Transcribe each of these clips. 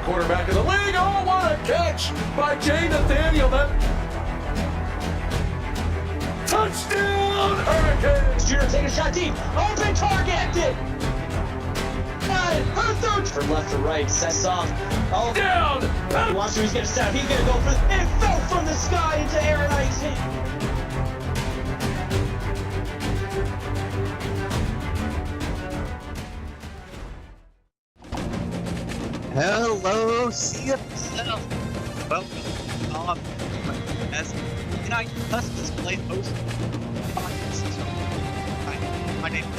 quarterback of the league. Oh, what a catch by Jay Nathaniel. Touchdown, Hurricanes! Junior take a shot deep. Open target! Her third from left to right, sets off. Oh, Down! watch who's gonna step. He's gonna go for it. And it fell from the sky into Aaron Icing. Hello, CFSL. Welcome as NIU Huskies play host. My name is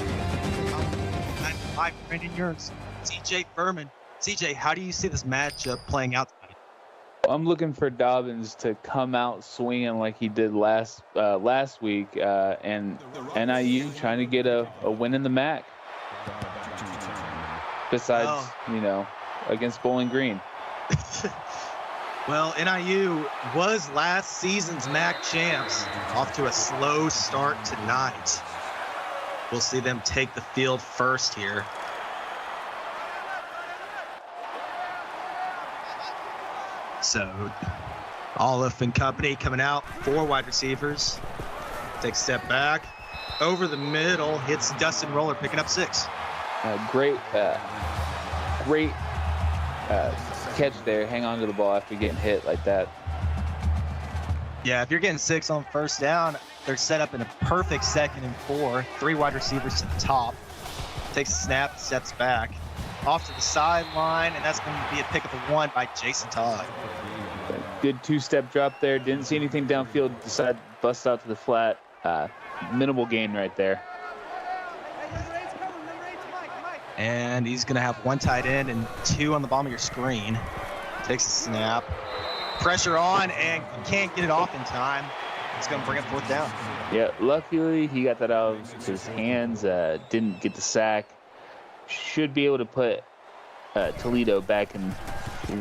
my friend and yours, CJ Furman. CJ, how do you see this matchup playing out tonight? I'm looking for Dobbins to come out swinging like he did last week, and NIU trying to get a win in the MAC. Besides, against Bowling Green. Well, NIU was last season's MAC champs. Off to a slow start tonight. We'll see them take the field first here. So, Olive and company coming out, 4 wide receivers. Take a step back, over the middle, hits Dustin Roller, picking up 6. Great catch there. Hang on to the ball after getting hit like that. Yeah, if you're getting 6 on first down, they're set up in a perfect 2nd and 4. 3 wide receivers to the top. Takes a snap, steps back. Off to the sideline, and that's going to be a pickup of 1 by Jason Todd. Good 2-step drop there. Didn't see anything downfield. Decided to bust out to the flat. Minimal gain right there. And he's going to have 1 tight end and 2 on the bottom of your screen. Takes a snap. Pressure on, and can't get it off in time. It's going to bring up 4th down. Yeah, luckily he got that out of his hands. Didn't get the sack. Should be able to put Toledo back in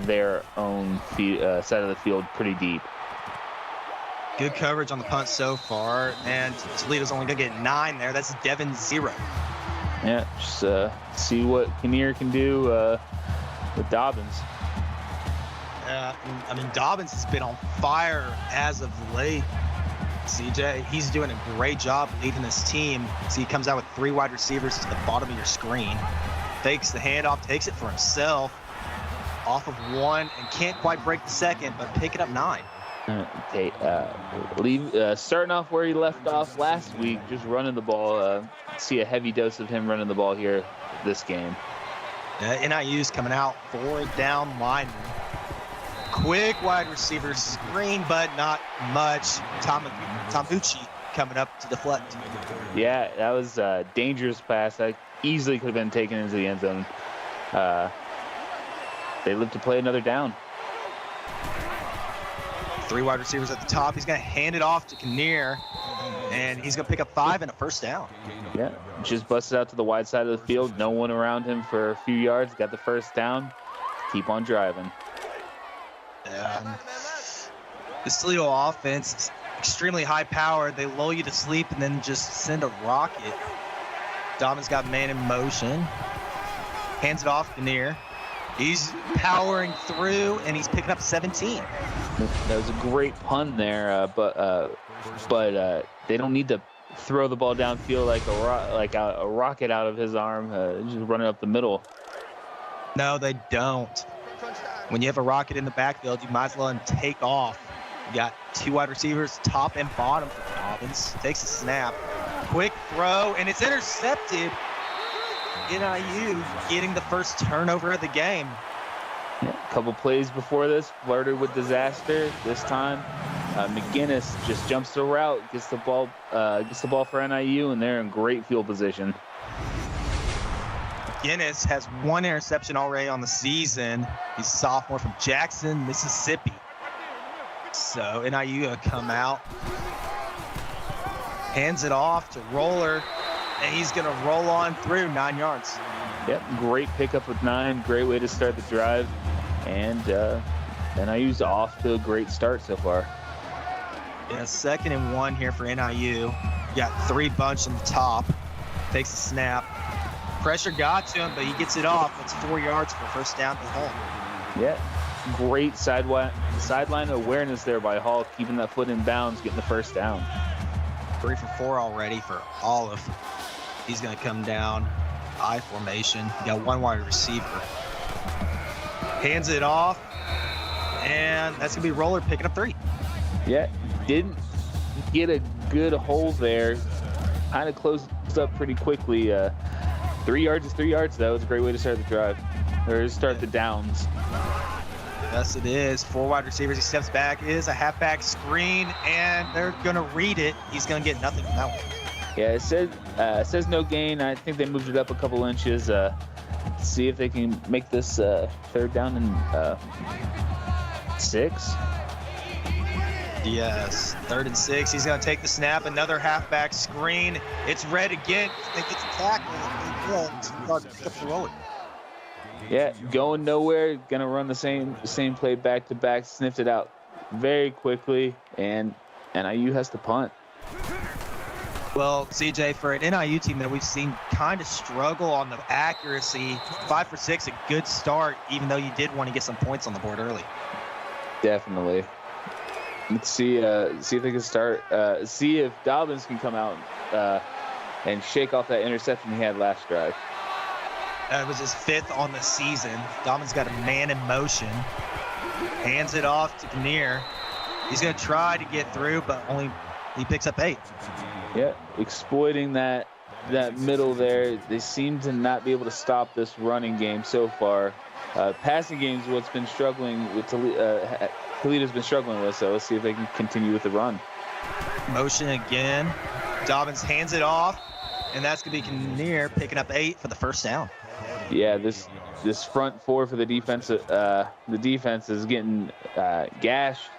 their own side of the field pretty deep. Good coverage on the punt so far, and Toledo's only going to get 9 there. That's Devin 0. Yeah, just see what Kinnear can do with Dobbins. I mean, Dobbins has been on fire as of late. CJ, he's doing a great job leading this team. So he comes out with 3 wide receivers to the bottom of your screen. Fakes the handoff, takes it for himself. Off of 1 and can't quite break the 2nd, but pick it up 9. Okay, starting off where he left off last week, just running the ball. See a heavy dose of him running the ball here this game. NIU's coming out 4 down lineman. Quick wide receiver screen, but not much. Tomucci coming up to deflect. Yeah, that was a dangerous pass. That easily could have been taken into the end zone. They live to play another down. 3 wide receivers at the top. He's going to hand it off to Kinnear, and he's going to pick up 5 and a 1st down. Yeah, just busted out to the wide side of the field. No one around him for a few yards. Got the 1st down. Keep on driving. This Toledo offense is extremely high powered. They lull you to sleep and then just send a rocket. Dobbins got man in motion. Hands it off Kinnear. He's powering through, and he's picking up 17. That was a great pun there, but they don't need to throw the ball downfield like a rocket out of his arm, just running up the middle. No, they don't. When you have a rocket in the backfield, you might as well take off. You got 2 wide receivers, top and bottom for Dobbins. Takes a snap. Quick throw, and it's intercepted. NIU getting the 1st turnover of the game. Yeah, a couple plays before this, flirted with disaster. This time, McGinnis just jumps the route, gets the ball for NIU, and they're in great field position. McGinnis has 1 interception already on the season. He's a sophomore from Jackson, Mississippi. So NIU gonna come out, hands it off to Roller, and he's gonna roll on through 9 yards. Yep, great pickup with 9. Great way to start the drive, and NIU's off to a great start so far. Yeah, 2nd and 1 here for NIU. You got 3 bunch on the top. Takes a snap. Pressure got to him, but he gets it off. That's 4 yards for 1st down to home. Yeah, great sideline awareness there by Hall, keeping that foot in bounds, getting the first down. 3 for 4 already for Olive. He's going to come down, I formation. You got one wide receiver. Hands it off, and that's going to be Roller picking up 3. Yeah, didn't get a good hold there. Kind of closed up pretty quickly. 3 yards is 3 yards, though. It's a great way to start the drive, or start the downs. Yes, it is. 4 wide receivers. He steps back. It is a halfback screen, and they're going to read it. He's going to get nothing from that one. Yeah, it says no gain. I think they moved it up a couple inches. See if they can make this 3rd down and 6. Yes, 3rd and 6. He's going to take the snap. Another halfback screen. It's red again. They get the tackle. Yeah, going nowhere. Gonna run the same play back to back. Sniffed it out very quickly, and NIU has to punt. Well, CJ, for an NIU team that we've seen kind of struggle on the accuracy, 5 for 6, a good start, even though you did want to get some points on the board early. Definitely. Let's see if they can start. See if Dobbins can come out and shake off that interception he had last drive. It was his 5th on the season. Dobbins got a man in motion. Hands it off to Kinnear. He's going to try to get through, but only he picks up 8. Yeah, exploiting that middle there. They seem to not be able to stop this running game so far. Passing game's what's been struggling with Toledo's been struggling with, so let's see if they can continue with the run. Motion again. Dobbins hands it off, and that's going to be Kinnear picking up 8 for the first down. Yeah, this front 4 for the defense is getting gashed.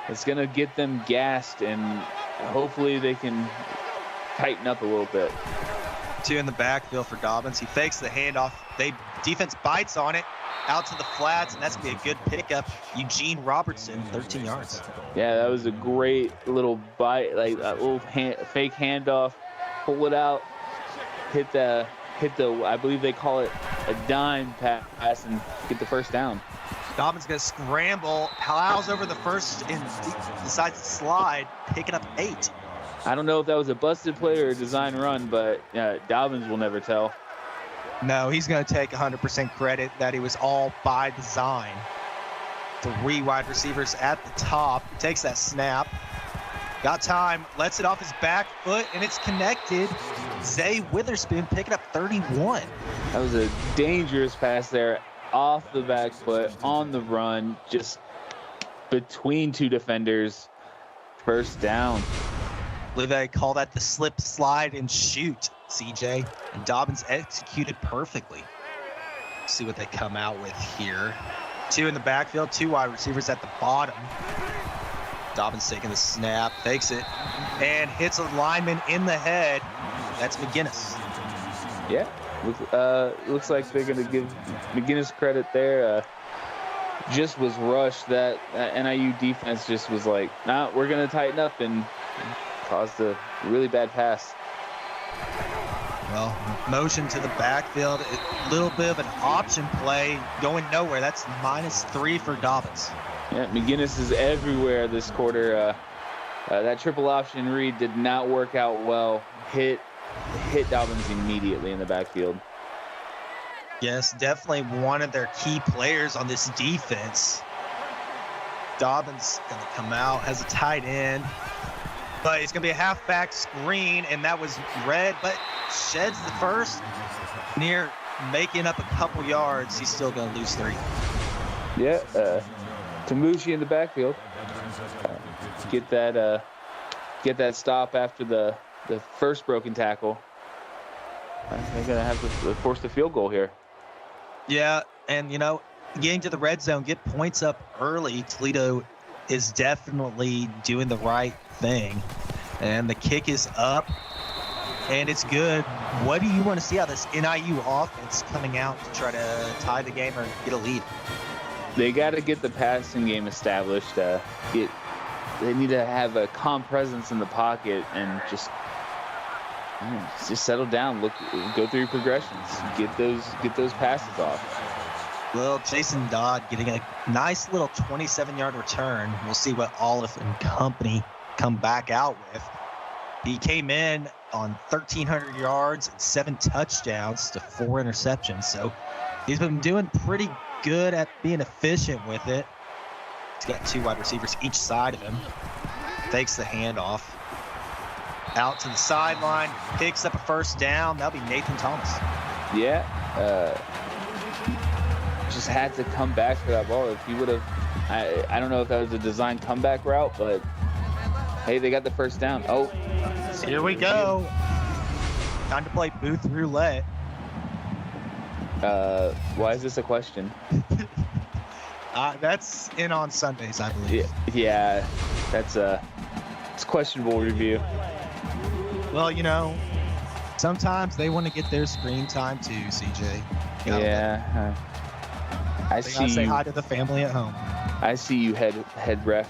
It's going to get them gassed, and hopefully they can tighten up a little bit. 2 in the backfield for Dobbins. He fakes the handoff. Defense bites on it out to the flats, and that's going to be a good pickup. Eugene Robertson, 13 yards. Yeah, that was a great little bite, like a little fake handoff. Pull it out, hit the I believe they call it a dime pass, and get the first down. Dobbins going to scramble, plows over the first and decides to slide, picking up 8. I don't know if that was a busted play or a design run, but Dobbins will never tell. No, he's going to take 100% credit that it was all by design. 3 wide receivers at the top. He takes that snap. Got time, lets it off his back foot, and it's connected. Zay Witherspoon picking up 31. That was a dangerous pass there, off the back foot, on the run, just between 2 defenders. First down. I believe they call that the slip, slide, and shoot, CJ. And Dobbins executed perfectly. Let's see what they come out with here. 2 in the backfield, 2 wide receivers at the bottom. Dobbins taking the snap, fakes it, and hits a lineman in the head. That's McGinnis. Yeah, looks like they're going to give McGinnis credit there. Just was rushed. That NIU defense just was like, nah, we're going to tighten up, and caused a really bad pass. Well, motion to the backfield, a little bit of an option play, going nowhere. That's -3 for Dobbins. Yeah, McGinnis is everywhere this quarter. That triple option read did not work out well. Hit Dobbins immediately in the backfield. Yes, definitely one of their key players on this defense. Dobbins going to come out, has a tight end, but it's going to be a halfback screen, and that was red, but sheds the first. Near making up a couple yards, he's still going to lose 3. Yeah, Tamushi in the backfield. Get that stop after the first broken tackle. They're going to have to force the field goal here. Yeah, and, getting to the red zone, get points up early. Toledo is definitely doing the right thing. And the kick is up, and it's good. What do you want to see out of this NIU offense coming out to try to tie the game or get a lead? They got to get the passing game established. They need to have a calm presence in the pocket and just settle down. Go through your progressions. Get those passes off. Well, Jason Dodd getting a nice little 27-yard return. We'll see what Olive and company come back out with. He came in on 1,300 yards and 7 touchdowns to 4 interceptions. So he's been doing pretty good at being efficient with it. He's got 2 wide receivers each side of him. Fakes the handoff. Out to the sideline, picks up a first down. That'll be Nathan Thomas. Yeah. Just had to come back for that ball. If he would have, I don't know if that was a design comeback route, but hey, they got the first down. Oh, here we go. Time to play booth roulette. Why is this a question? That's in on Sundays, I believe. Yeah, it's questionable review. Well, you know, sometimes they want to get their screen time too, CJ. Yeah. I They see gotta say you. hi to the family at home. I see you, head ref.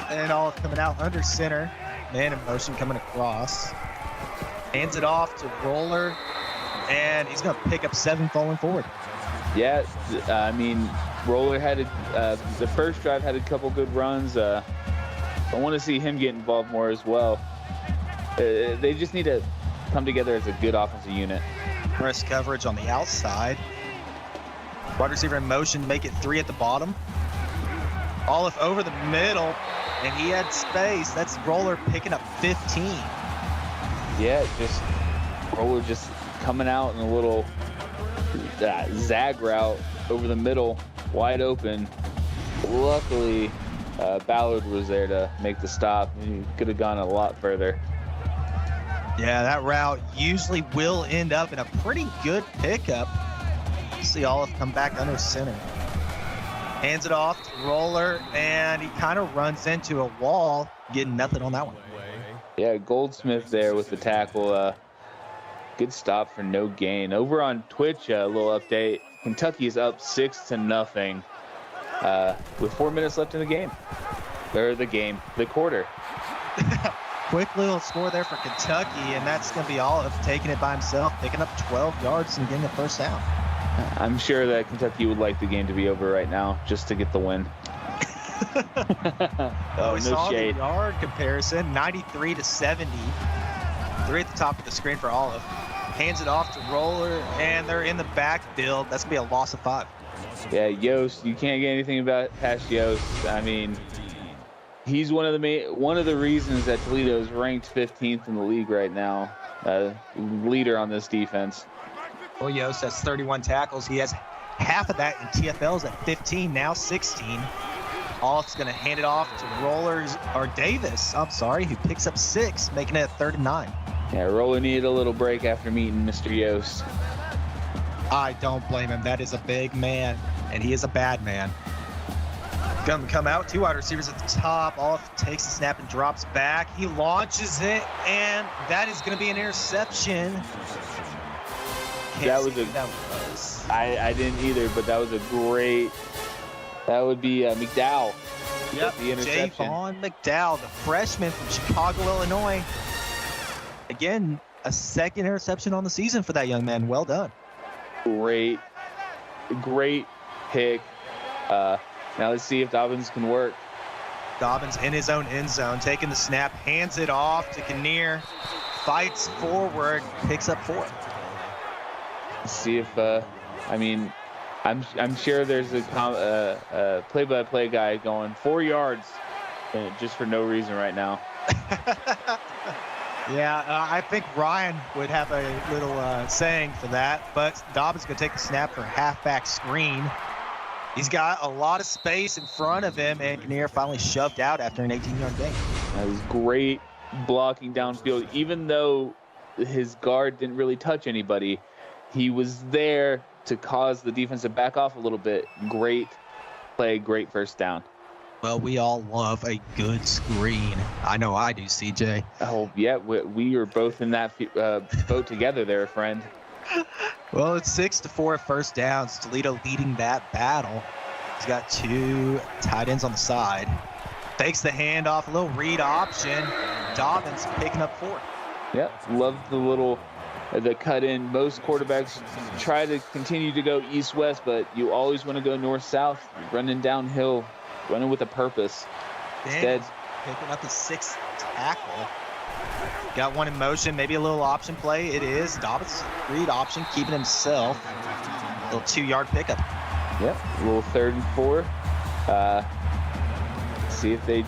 And all coming out under center. Man in motion coming across. Hands it off to Roller. And he's going to pick up 7 falling forward. Yeah, I mean, Roller had the first drive had a couple good runs. I want to see him get involved more as well. They just need to come together as a good offensive unit. Press coverage on the outside. Wide receiver in motion, make it 3 at the bottom. Olive over the middle, and he had space. That's Roller picking up 15. Yeah, just Roller just coming out in a little zag route over the middle, wide open. Luckily, Ballard was there to make the stop. He could have gone a lot further. Yeah, that route usually will end up in a pretty good pickup. See Olive come back under center. Hands it off to Roller, and he kind of runs into a wall, getting nothing on that one. Yeah, Goldsmith there with the tackle. Good stop for no gain. Over on Twitch, a little update. Kentucky is up 6-0 with 4 minutes left in the game. Or the quarter. Quick little score there for Kentucky, and that's going to be Olive taking it by himself, picking up 12 yards and getting a first down. I'm sure that Kentucky would like the game to be over right now just to get the win. Oh, we saw shade. the yard comparison, 93 to 70. 3 at the top of the screen for Olive. Hands it off to Roller, and they're in the backfield. That's going to be a loss of 5. Yeah, Yost, you can't get anything past Yost. I mean, he's one of the reasons that Toledo is ranked 15th in the league right now. Leader on this defense. Well, Yost has 31 tackles. He has half of that in TFLs at 15, now 16. Olive's going to hand it off to Davis, who picks up 6, making it a 3rd and 9. Yeah, Roller needed a little break after meeting Mr. Yost. I don't blame him. That is a big man, and he is a bad man. Going to come out, 2 wide receivers at the top. Olive takes the snap and drops back. He launches it, and that is going to be an interception. I didn't either, but that was a great. That would be McDowell. Yep, the interception. Javon McDowell, the freshman from Chicago, Illinois. Again, a 2nd interception on the season for that young man. Well done. Great pick. Now let's see if Dobbins can work. Dobbins in his own end zone, taking the snap, hands it off to Kinnear, fights forward, picks up 4. Let's see if I'm sure there's a play-by-play guy going 4 yards just for no reason right now. Yeah, I think Ryan would have a little saying for that, but Dobbins going to take the snap for a halfback screen. He's got a lot of space in front of him, and Kinnear finally shoved out after an 18-yard gain. That was great blocking downfield. Even though his guard didn't really touch anybody, he was there to cause the defense to back off a little bit. Great play, great first down. Well, we all love a good screen. I know I do, CJ. Oh, yeah, we are both in that boat together there, friend. Well, it's 6-4 first downs. Toledo leading that battle. He's got 2 tight ends on the side. Fakes the handoff, a little read option. Dobbins picking up 4. Yep, love the little the cut in. Most quarterbacks try to continue to go east-west, but you always want to go north-south, running downhill, running with a purpose. Instead, picking up the 6th tackle. Got one in motion, maybe a little option play. It is Dobbins, read option, keeping himself. A little 2-yard pickup. Yep, a little 3rd and 4. See if they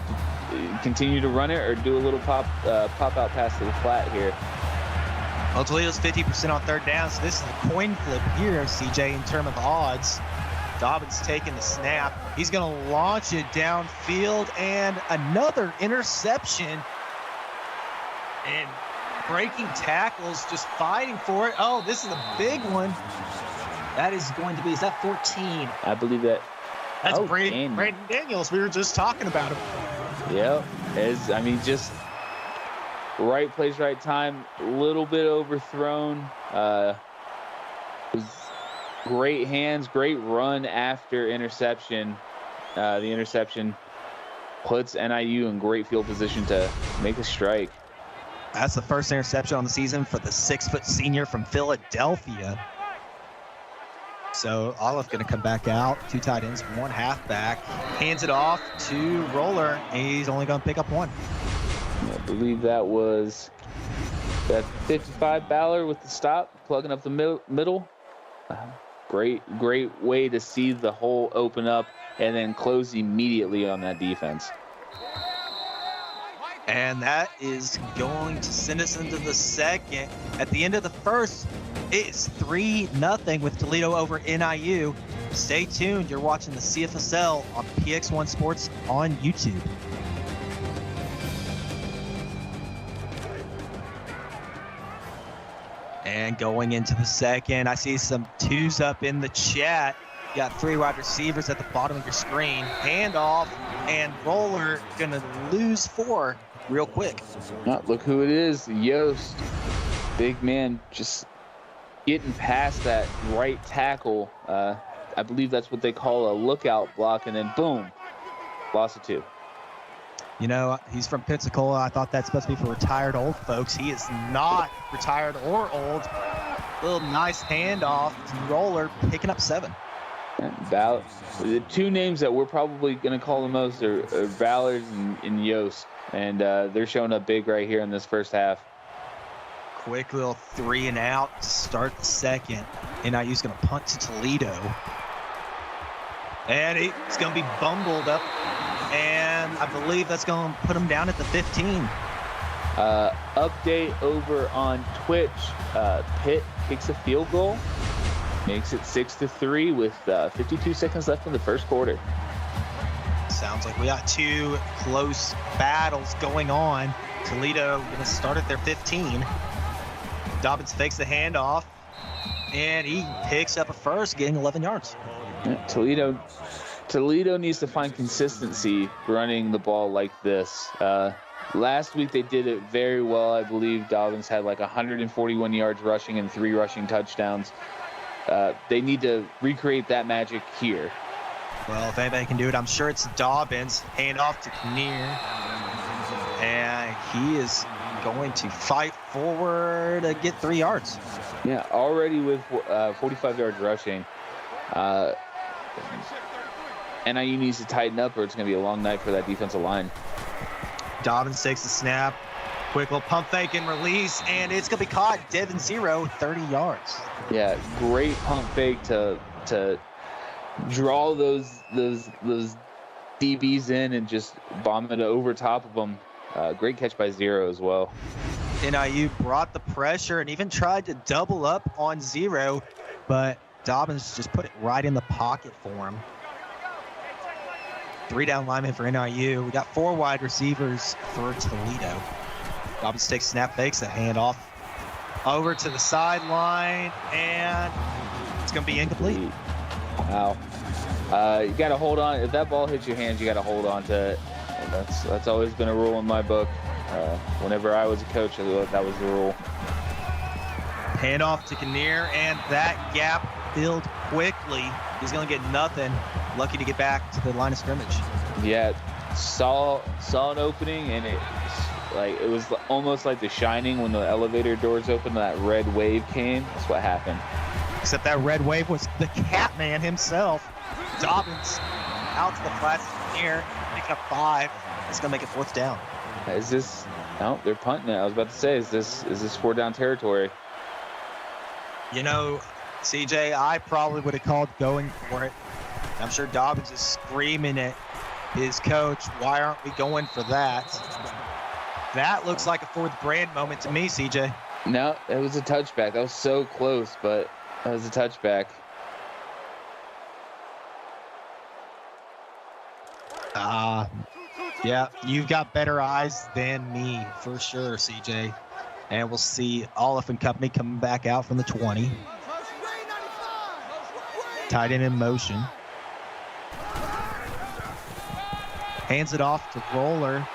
continue to run it or do a little pop out pass to the flat here. Well, Toledo's 50% on 3rd down, so this is a coin flip here, CJ, in terms of odds. Dobbins taking the snap. He's going to launch it downfield, and another interception. And breaking tackles, just fighting for it. Oh, this is a big one. That is going to be, is that 14? I believe that. That's Brandon Daniels. We were just talking about him. Yep. Just right place, right time. A little bit overthrown. Great hands, great run after interception. The interception puts NIU in great field position to make a strike. That's the first interception on the season for the 6-foot senior from Philadelphia. So Olive going to come back out. 2 tight ends, 1 halfback. Hands it off to Roller. He's only going to pick up 1. I believe that was that 55 Ballard with the stop, plugging up the middle. Great way to see the hole open up and then close immediately on that defense. And that is going to send us into the second. At the end of the first, it's 3-0 with Toledo over NIU. Stay tuned. You're watching the CFSL on PX1 Sports on YouTube. And going into the second, I see some 2s up in the chat. You got 3 wide receivers at the bottom of your screen. Handoff, and Roller gonna lose 4 real quick. Look who it is, Yost. Big man just getting past that right tackle. I believe that's what they call a lookout block, and then boom, loss of 2. You know, he's from Pensacola. I thought that's supposed to be for retired old folks. He is not retired or old. Little nice handoff to Roller, picking up 7. Ballard. The 2 names that we're probably going to call the most are Ballard and Yost, and they're showing up big right here in this first half. Quick little 3 and out to start the second. NIU's going to punt to Toledo. And it's going to be bumbled up. And I believe that's going to put him down at the 15. Update over on Twitch. Pitt kicks a field goal. Makes it 6-3 with 52 seconds left in the first quarter. Sounds like we got 2 close battles going on. Toledo going to start at their 15. Dobbins fakes the handoff, and he picks up a first, getting 11 yards. Yeah, Toledo needs to find consistency running the ball like this. Last week they did it very well. I believe Dobbins had like 141 yards rushing and 3 rushing touchdowns. They need to recreate that magic here. Well, if anybody can do it, I'm sure it's Dobbins. Hand off to Kinnear. And he is going to fight forward to get 3 yards. Yeah, already with 45 yards rushing. NIU needs to tighten up or it's going to be a long night for that defensive line. Dobbins takes the snap. Quick little pump fake and release, and it's going to be caught. Devin 0, 30 yards. Yeah, great pump fake to draw those DBs in and just bomb it over top of them. Great catch by 0 as well. NIU brought the pressure and even tried to double up on 0, but Dobbins just put it right in the pocket for him. 3 down linemen for NIU. We got 4 wide receivers for Toledo. Dobbins takes snap, fakes a handoff over to the sideline, and it's going to be incomplete. Wow. You got to hold on. If that ball hits your hands, you got to hold on to it. And that's always been a rule in my book. Whenever I was a coach, that was the rule. Handoff to Kinnear, and that gap filled quickly. He's going to get nothing. Lucky to get back to the line of scrimmage. Yeah, saw an opening, and it like it was almost like The Shining when the elevator doors opened, that red wave came. That's what happened. Except that red wave was the Catman himself. Dobbins out to the flats here, picking up 5. It's gonna make it 4th down. Is this? No, they're punting it. I was about to say, is this 4th down territory? You know, CJ, I probably would have called going for it. I'm sure Dobbins is screaming at his coach, why aren't we going for that? That looks like a 4th brand moment to me, CJ. No, it was a touchback. That was so close, but that was a touchback. Yeah, you've got better eyes than me for sure, CJ. And we'll see Olive and company coming back out from the 20. Tight end in motion. Hands it off to Roller.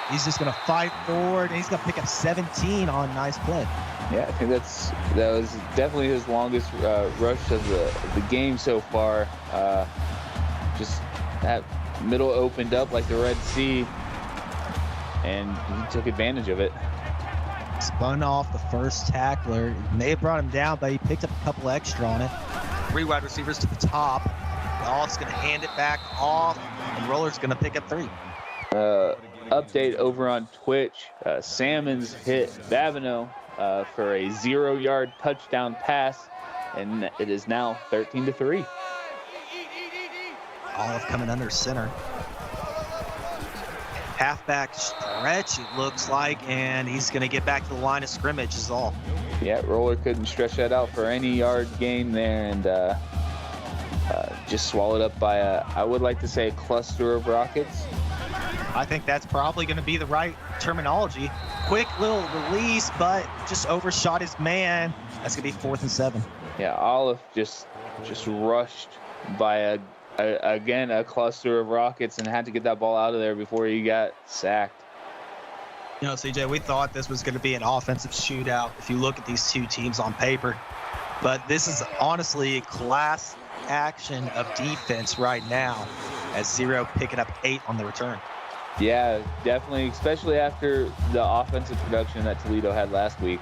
He's just going to fight forward, and he's going to pick up 17 on nice play. Yeah, I think that was definitely his longest rush of the game so far. Just that middle opened up like the Red Sea, and he took advantage of it. Spun off the first tackler. May have brought him down, but he picked up a couple extra on it. 3 wide receivers to the top. Off's going to hand it back off, and Roller's going to pick up 3. Update over on Twitch. Salmons hit Babineau for a 0-yard touchdown pass, and it is now 13-3. Olive coming under center. Halfback stretch, it looks like, and he's going to get back to the line of scrimmage is all. Yeah, Roller couldn't stretch that out for any yard gain there, and just swallowed up by I would like to say, a cluster of rockets. I think that's probably going to be the right terminology. Quick little release, but just overshot his man. That's going to be 4th and 7. Yeah, Olive just rushed by again a cluster of rockets and had to get that ball out of there before he got sacked. You know, CJ, we thought this was going to be an offensive shootout if you look at these two teams on paper. But this is honestly a class action of defense right now, as Zero picking up 8 on the return. Yeah, definitely, especially after the offensive production that Toledo had last week.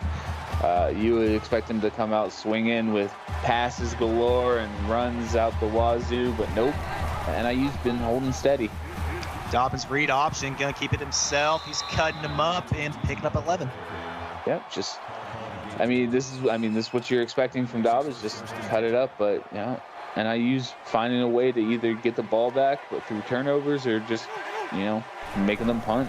You would expect them to come out swinging with passes galore and runs out the wazoo, but nope. NIU's been holding steady. Dobbins read option, going to keep it himself. He's cutting him up and picking up 11. Yep, this is what you're expecting from Dobbins, just cut it up, but yeah. NIU's finding a way to either get the ball back but through turnovers or just, making them punt.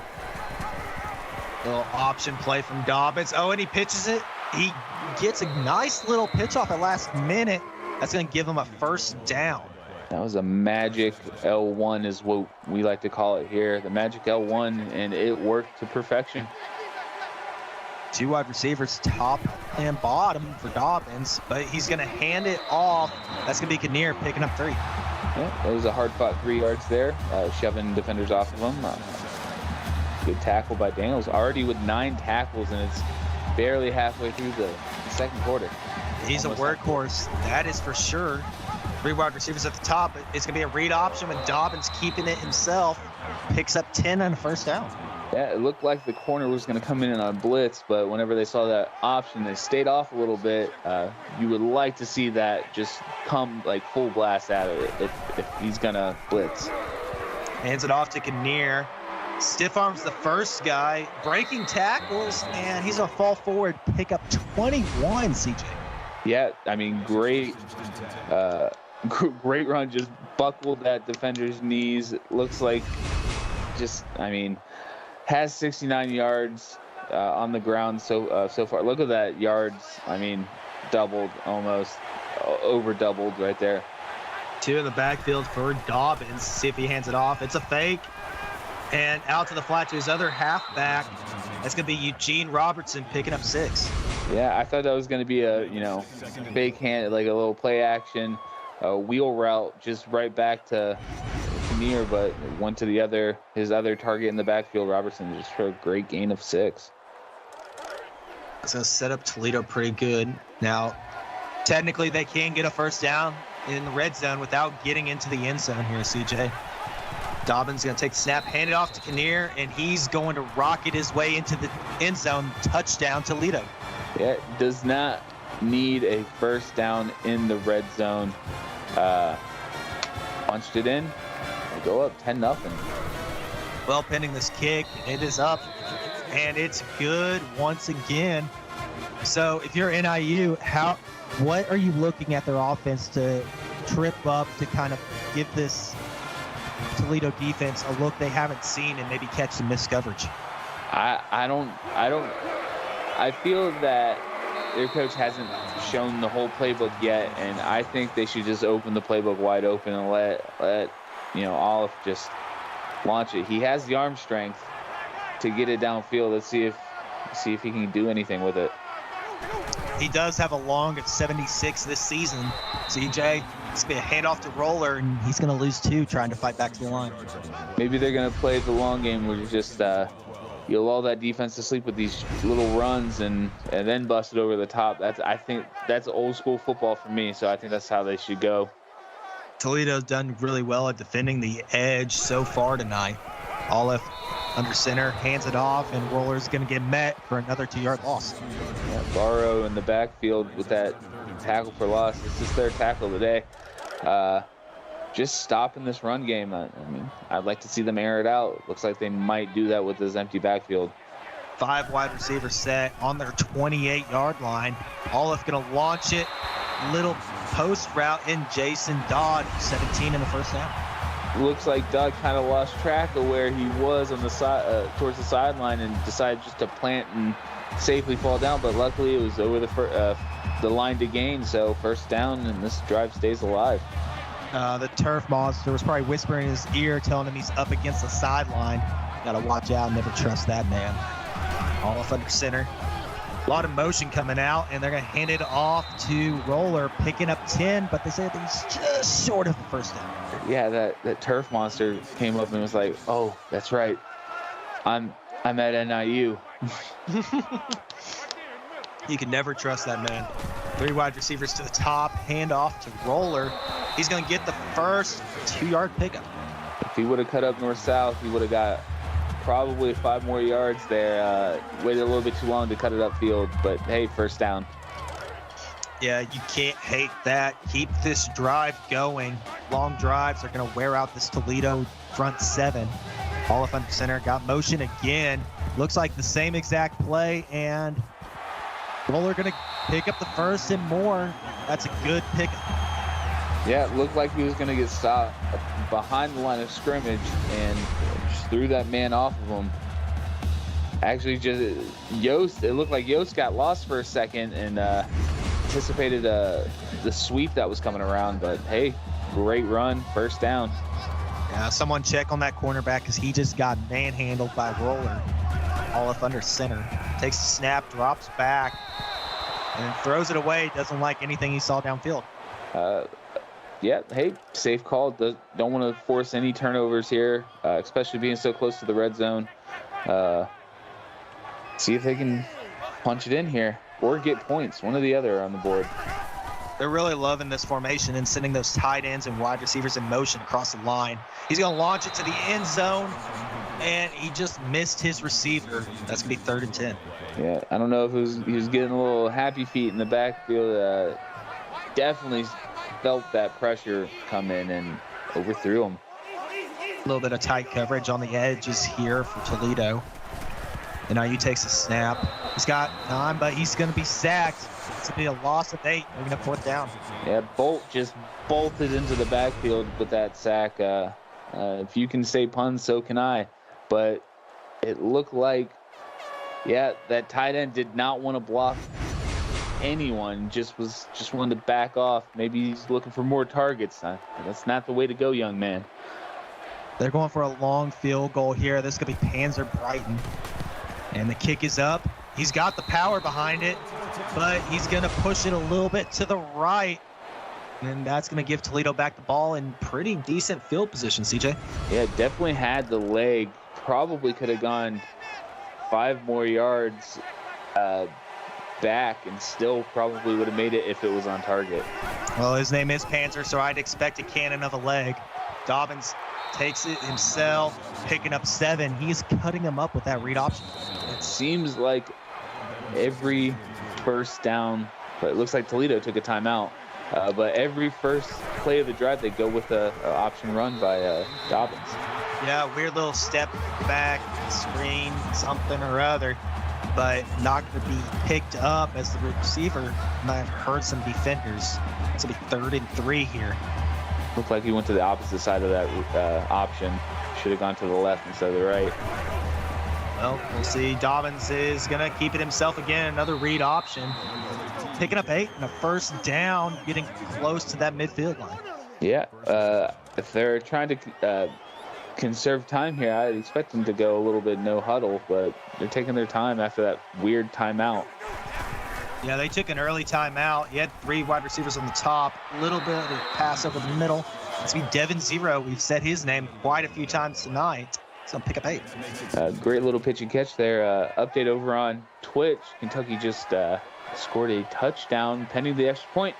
Little option play from Dobbins. Oh, and he pitches it. He gets a nice little pitch off at last minute. That's going to give him a 1st down. That was a magic L1 is what we like to call it here. The magic L1, and it worked to perfection. 2 wide receivers, top and bottom for Dobbins, but he's going to hand it off. That's going to be Kinnear picking up 3. Yeah, it was a hard-fought 3 yards there, shoving defenders off of him. Good tackle by Daniels, already with 9 tackles, and it's barely halfway through the 2nd quarter. He's almost a workhorse, that is for sure. 3 wide receivers at the top. It's going to be a read option with Dobbins keeping it himself. Picks up 10 on a 1st down. Yeah, it looked like the corner was going to come in on a blitz, but whenever they saw that option, they stayed off a little bit. You would like to see that just come like full blast out of it if he's going to blitz. Hands it off to Kinnear. Stiff arms the first guy, breaking tackles, and he's going to fall forward, pick up 21, CJ. Yeah, great run, just buckled that defender's knees. It looks like has 69 yards on the ground so far. Look at that yards. Doubled, almost over doubled right there. 2 in the backfield for Dobbins. See if he hands it off. It's a fake. And out to the flat to his other halfback. That's going to be Eugene Robertson picking up 6. Yeah, I thought that was going to be a, fake hand, like a little play action, wheel route, just right back to Kinnear, but went to his other target in the backfield. Robertson just for a great gain of 6. It's going to set up Toledo pretty good. Now, technically, they can get a 1st down in the red zone without getting into the end zone here, CJ. Dobbins going to take the snap, hand it off to Kinnear, and he's going to rocket his way into the end zone. Touchdown, Toledo. Yeah, does not need a first down in the red zone. Punched it in. They go up 10-0. Well, pending this kick, it is up, and it's good once again. So if you're NIU, what are you looking at their offense to trip up to kind of give this Toledo defense a look they haven't seen and maybe catch some missed coverage? I feel that their coach hasn't shown the whole playbook yet, and I think they should just open the playbook wide open and let Olive just launch it. He has the arm strength to get it downfield. Let's see if he can do anything with it. He does have a long of 76 this season. CJ, it's going to be a handoff to Roller, and he's going to lose 2 trying to fight back to the line. Maybe they're going to play the long game where you just you lull that defense to sleep with these little runs and then bust it over the top. I think that's old school football for me, so I think that's how they should go. Toledo's done really well at defending the edge so far tonight. Olive under center, hands it off, and Roller's going to get met for another 2-yard loss. Yeah, Barrow in the backfield with that tackle for loss. This is their tackle today. Just stopping this run game. I mean, I'd like to see them air it out. Looks like they might do that with this empty backfield. 5 wide receivers set on their 28-yard line. Olive going to launch it. Little post route in Jason Dodd, 17 in the first half. Looks like Dodd kind of lost track of where he was on the side, towards the sideline, and decided just to plant and safely fall down. But luckily, it was over the line to gain, so first down, and this drive stays alive. The turf monster was probably whispering in his ear, telling him he's up against the sideline. Got to watch out, never trust that man. Olive under center. A lot of motion coming out, and they're going to hand it off to Roller, picking up 10, but they said he's just short of the first down. Yeah, that turf monster came up and was like, "Oh, that's right, I'm at NIU." You can never trust that man. 3 wide receivers to the top, hand off to Roller. He's going to get the first 2-yard pickup. If he would have cut up north-south, he would have got probably 5 more yards there. Waited a little bit too long to cut it upfield, but hey, first down. Yeah, you can't hate that. Keep this drive going. Long drives are going to wear out this Toledo front 7. Olive under center, got motion again. Looks like the same exact play, and Roller going to pick up the first and more. That's a good pickup. Yeah, it looked like he was going to get stopped behind the line of scrimmage and just threw that man off of him. Actually, just Yost, it looked like Yost got lost for a second and anticipated the sweep that was coming around. But, hey, great run, first down. Yeah, someone check on that cornerback because he just got manhandled by Roller. Olive under center. Takes the snap, drops back, and throws it away. Doesn't like anything he saw downfield. Yeah, hey, safe call. Don't want to force any turnovers here, especially being so close to the red zone. See if they can punch it in here or get points. One or the other on the board. They're really loving this formation and sending those tight ends and wide receivers in motion across the line. He's going to launch it to the end zone, and he just missed his receiver. That's going to be 3rd and 10. Yeah, I don't know if he was getting a little happy feet in the backfield. Definitely felt that pressure come in and overthrew him. A little bit of tight coverage on the edges here for Toledo. And NIU takes a snap. He's got time, but he's going to be sacked. It's going to be a loss of 8, moving up 4th down. Yeah, Bolt just bolted into the backfield with that sack. If you can say puns, so can I. But it looked like, yeah, that tight end did not want to block anyone, just wanted to back off. Maybe he's looking for more targets. That's not the way to go, young man. They're going for a long field goal here. This could be Panzer Brighton. And the kick is up. He's got the power behind it, but he's going to push it a little bit to the right. And that's going to give Toledo back the ball in pretty decent field position, CJ. Yeah, definitely had the leg. Probably could have gone 5 more yards back and still probably would have made it if it was on target. Well, his name is Panzer, so I'd expect a cannon of a leg. Dobbins takes it himself, picking up 7. He's cutting him up with that read option. It seems like every first down, but it looks like Toledo took a timeout. But every first play of the drive, they go with a option run by Dobbins. Yeah, weird little step back, screen, something or other, but not going to be picked up as the receiver might have hurt some defenders. It's going to be 3rd and 3 here. Looked like he went to the opposite side of that option. Should have gone to the left instead of the right. Well, we'll see. Dobbins is going to keep it himself again. Another read option. Picking up 8 and a first down, getting close to that midfield line. Yeah, if they're trying to conserve time here, I'd expect them to go a little bit no huddle, but they're taking their time after that weird timeout. Yeah, they took an early timeout. He had 3 wide receivers on the top, a little bit of a pass over the middle. It's be Devin Zero. We've said his name quite a few times tonight. So pick up 8. Great little pitch and catch there. Update over on Twitch. Kentucky just scored a touchdown pending the extra point.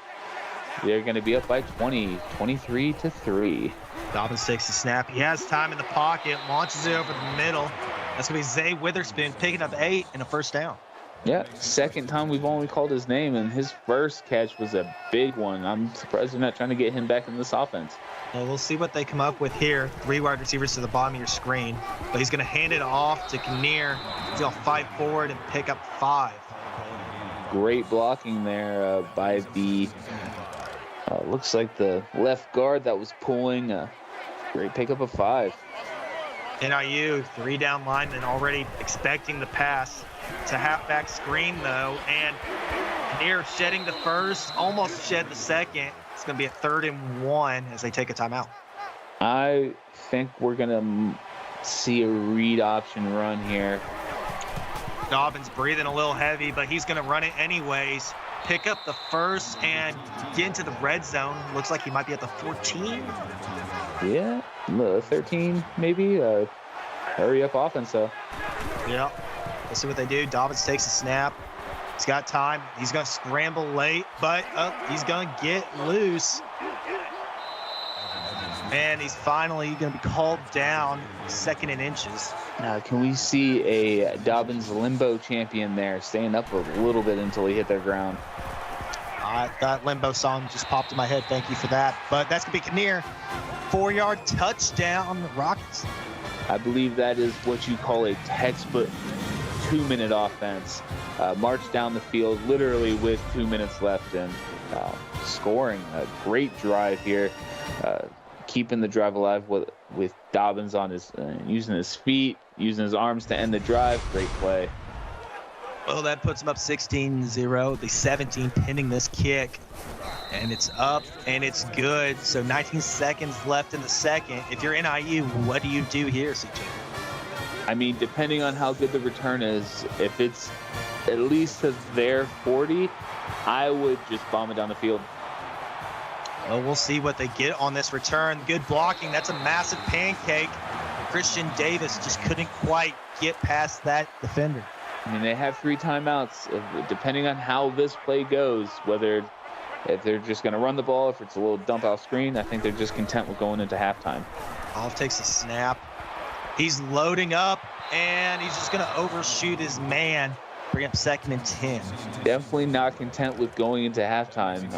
They're going to be up by 20, 23-3. Dobbins takes the snap. He has time in the pocket, launches it over the middle. That's going to be Zay Witherspoon picking up 8 and a first down. Yeah, second time we've only called his name, and his first catch was a big one. I'm surprised they're not trying to get him back in this offense. Well, we'll see what they come up with here. 3 wide receivers to the bottom of your screen. But he's going to hand it off to Kinnear. He's going to fight forward and pick up 5. Great blocking there by the, looks like the left guard that was pulling. Great pickup of 5. NIU, 3 down linemen already expecting the pass. It's a halfback screen, though, and Kinnear shedding the first, almost shed the second. It's going to be a 3rd and 1 as they take a timeout. I think we're going to see a read option run here. Dobbins breathing a little heavy, but he's going to run it anyways. Pick up the first and get into the red zone. Looks like he might be at the 14. Yeah, 13 maybe. Hurry up offense, though. Yeah. Let's see what they do. Dobbins takes a snap. He's got time. He's going to scramble late, but he's going to get loose. And he's finally going to be called down, 2nd and inches. Now, can we see a Dobbins limbo champion there, staying up a little bit until he hit the ground? That limbo song just popped in my head. Thank you for that. But that's going to be Kinnear. 4-yard touchdown, Rockets. I believe that is what you call a textbook 2-minute offense. March down the field literally with 2 minutes left and scoring a great drive here. Keeping the drive alive with Dobbins on his using his feet, using his arms to end the drive. Great play. Well, that puts them up 16-0. The 17 pinning this kick. And it's up and it's good. So 19 seconds left in the second. If you're NIU, what do you do here, CJ? I mean, depending on how good the return is, if it's at least to their 40, I would just bomb it down the field. Well, we'll see what they get on this return. Good blocking. That's a massive pancake. Christian Davis just couldn't quite get past that defender. I mean, they have 3 timeouts. Depending on how this play goes, whether if they're just going to run the ball, if it's a little dump out screen, I think they're just content with going into halftime. Olive takes a snap. He's loading up, and he's just going to overshoot his man. Bring up 2nd and 10. Definitely not content with going into halftime.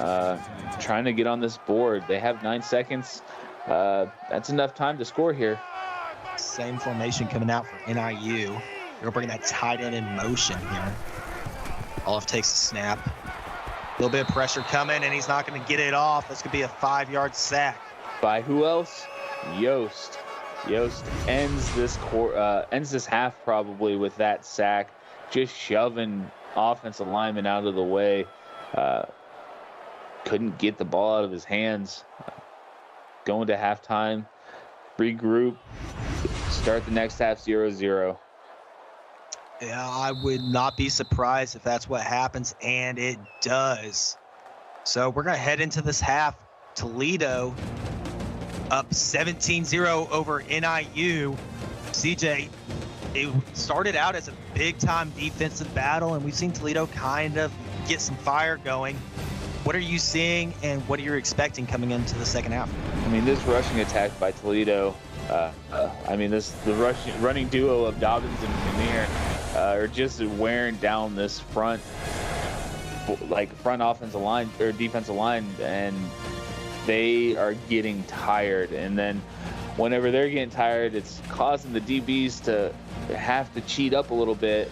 Trying to get on this board. They have 9 seconds. That's enough time to score here. Same formation coming out for NIU. They're bringing that tight end in motion here. Olive takes a snap. A little bit of pressure coming, and he's not going to get it off. That's going to be a 5-yard sack. By who else? Yost. Yost ends this half probably with that sack, just shoving offensive linemen out of the way. Couldn't get the ball out of his hands. Going to halftime, regroup, start the next half 0-0. Yeah, I would not be surprised if that's what happens, and it does. So we're going to head into this half. Toledo up 17-0 over NIU. CJ, it started out as a big-time defensive battle, and we've seen Toledo kind of get some fire going. What are you seeing, and what are you expecting coming into the second half? I mean, this rushing attack by Toledo, the running duo of Dobbins and Kinnear are just wearing down this front offensive line or defensive line, and they are getting tired. And then whenever they're getting tired, it's causing the DBs to have to cheat up a little bit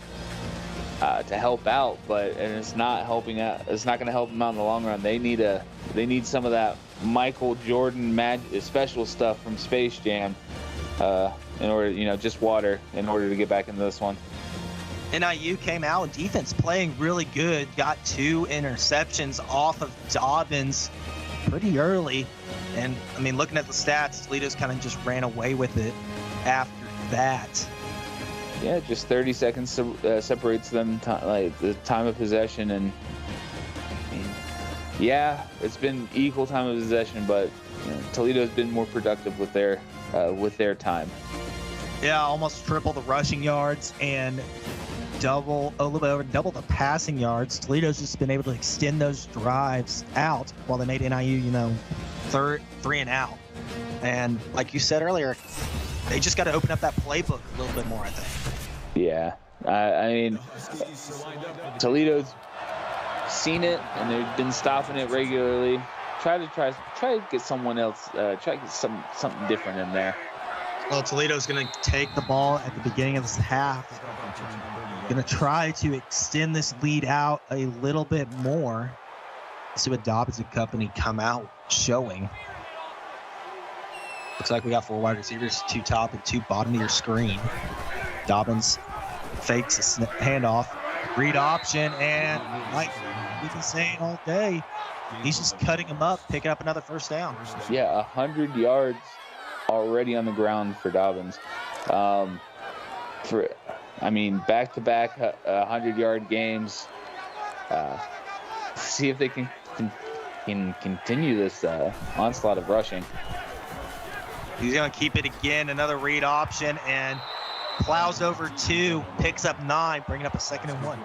to help out, and it's not helping out. It's not going to help them out in the long run. They need some of that Michael Jordan special stuff from Space Jam in order, just water in order to get back into this one. NIU came out, defense playing really good, got 2 interceptions off of Dobbins pretty early. And I mean, looking at the stats, Toledo's kind of just ran away with it after that. Yeah, just 30 seconds separates them, the time of possession, and yeah, it's been equal time of possession, but Toledo's been more productive with their time. Yeah, almost triple the rushing yards and a little bit over double the passing yards. Toledo's just been able to extend those drives out while they made NIU, 3 and out. And like you said earlier, they just got to open up that playbook a little bit more, I think. Yeah, I mean, Toledo's seen it, and they've been stopping it regularly. Try to get someone else. Try to get something different in there. Well, Toledo's going to take the ball at the beginning of this half. Going to try to extend this lead out a little bit more. See what Dobbins and company come out showing. Looks like we got 4 wide receivers, 2 top and 2 bottom of your screen. Dobbins fakes a handoff, read option, and like we've been saying all day, he's just cutting him up, picking up another first down. Yeah, 100 yards already on the ground for Dobbins. Back-to-back 100-yard games. See if they can continue this onslaught of rushing. He's going to keep it again, another read option, and plows over 2, picks up 9, bringing up a 2nd and 1.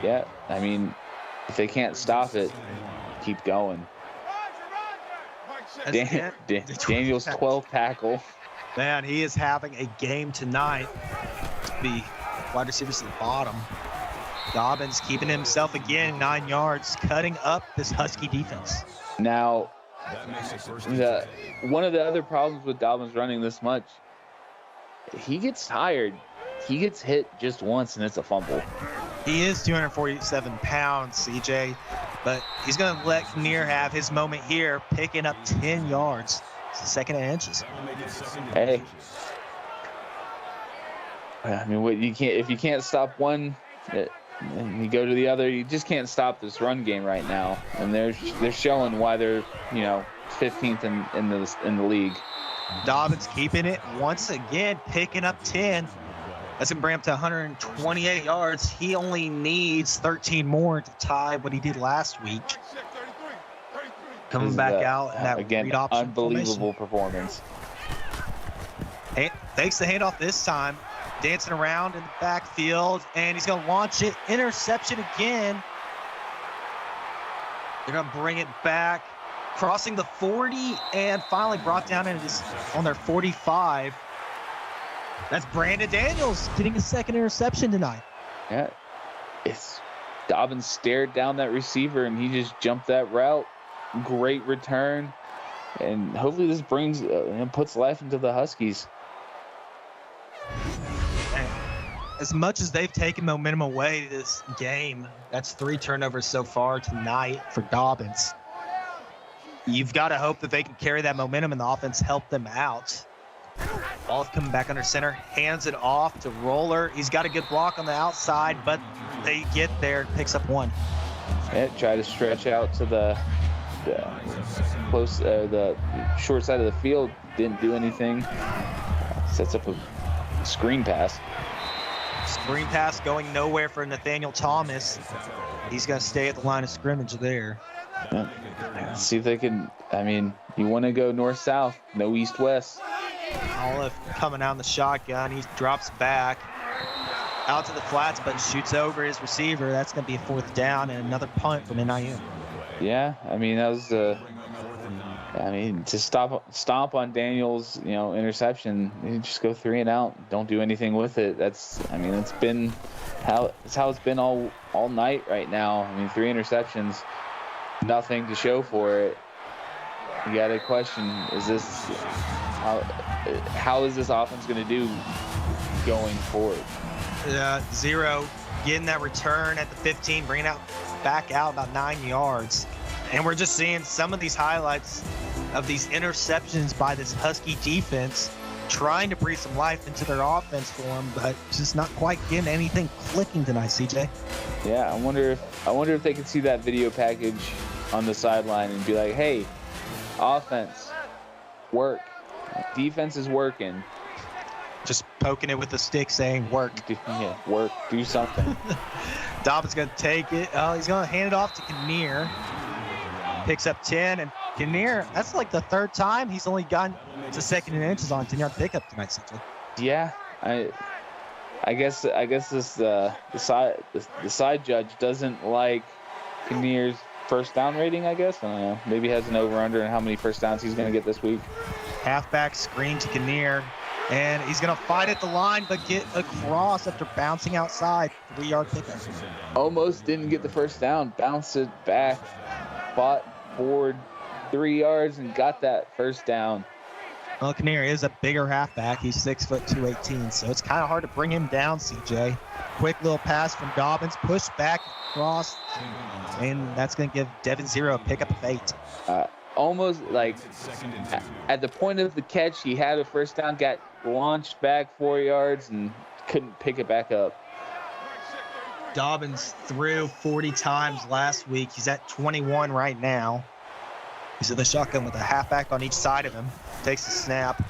Yeah, I mean, if they can't stop it, keep going. Daniel's 12th tackle. Man, he is having a game tonight. The wide receivers at the bottom. Dobbins keeping himself again 9 yards, cutting up this Husky defense. Now, one of the other problems with Dobbins running this much, he gets tired. He gets hit just once, and it's a fumble. He is 247 pounds, CJ, but he's going to let Kinnear have his moment here, picking up 10 yards. It's the 2nd and inches. Hey. I mean, if you can't stop one, and you go to the other. You just can't stop this run game right now, and they're showing why they're 15th in the league. Dobbins keeping it once again, picking up 10. That's gonna bring him to 128 yards. He only needs 13 more to tie what he did last week. Coming back out in that again, read option unbelievable formation. Performance. Hey, takes the handoff this time. Dancing around in the backfield, and he's going to launch it. Interception again. They're going to bring it back, crossing the 40, and finally brought down on their 45. That's Brandon Daniels getting a 2nd interception tonight. Yeah, Dobbins stared down that receiver, and he just jumped that route. Great return, and hopefully this brings puts life into the Huskies. As much as they've taken momentum away this game, that's 3 turnovers so far tonight for Dobbins. You've got to hope that they can carry that momentum and the offense help them out. Ball coming back under center, hands it off to Roller. He's got a good block on the outside, but they get there, picks up 1. Yeah, try to stretch out to the short side of the field. Didn't do anything. Sets up a screen pass. Screen pass going nowhere for Nathaniel Thomas. He's going to stay at the line of scrimmage there. Yeah. Let's see if they can. I mean, you want to go north-south, no east-west. Olive coming out in the shotgun. He drops back out to the flats, but shoots over his receiver. That's going to be a 4th down and another punt from NIU. Yeah, I mean that was to stomp on Daniel's interception. You just go 3 and out. Don't do anything with it. It's been how it's been all night right now. I mean 3 interceptions, nothing to show for it. You got to question: is this how is this offense going to do going forward? 0, getting that return at the 15, bringing back out about 9 yards. And we're just seeing some of these highlights of these interceptions by this Husky defense, trying to breathe some life into their offense for them, but just not quite getting anything clicking tonight, CJ. Yeah, I wonder if they could see that video package on the sideline and be like, hey, offense, work. Defense is working. Just poking it with the stick saying work. Yeah, work. Do something. Dobbins going to take it. Oh, he's going to hand it off to Kinnear. Picks up 10, and Kinnear, that's like the 3rd time he's only gotten to 2nd and inches on 10-yard pickup tonight, CJ. Yeah, I guess this the side judge doesn't like Kinnear's first down rating. I guess I don't know. Maybe he has an over/under on how many first downs he's going to get this week. Halfback screen to Kinnear, and he's going to fight at the line, but get across after bouncing outside. 3-yard pickup. Almost didn't get the first down. Bounced it back, fought forward 3 yards, and got that first down. Well, Kinnear is a bigger halfback. He's 6 foot 218, so it's kind of hard to bring him down, CJ. Quick little pass from Dobbins, push back across, and that's going to give Devin 0 a pickup of 8. Almost like at the point of the catch, he had a first down, got launched back 4 yards, and couldn't pick it back up. Dobbins threw 40 times last week. He's at 21 right now. He's in the shotgun with a halfback on each side of him. Takes the snap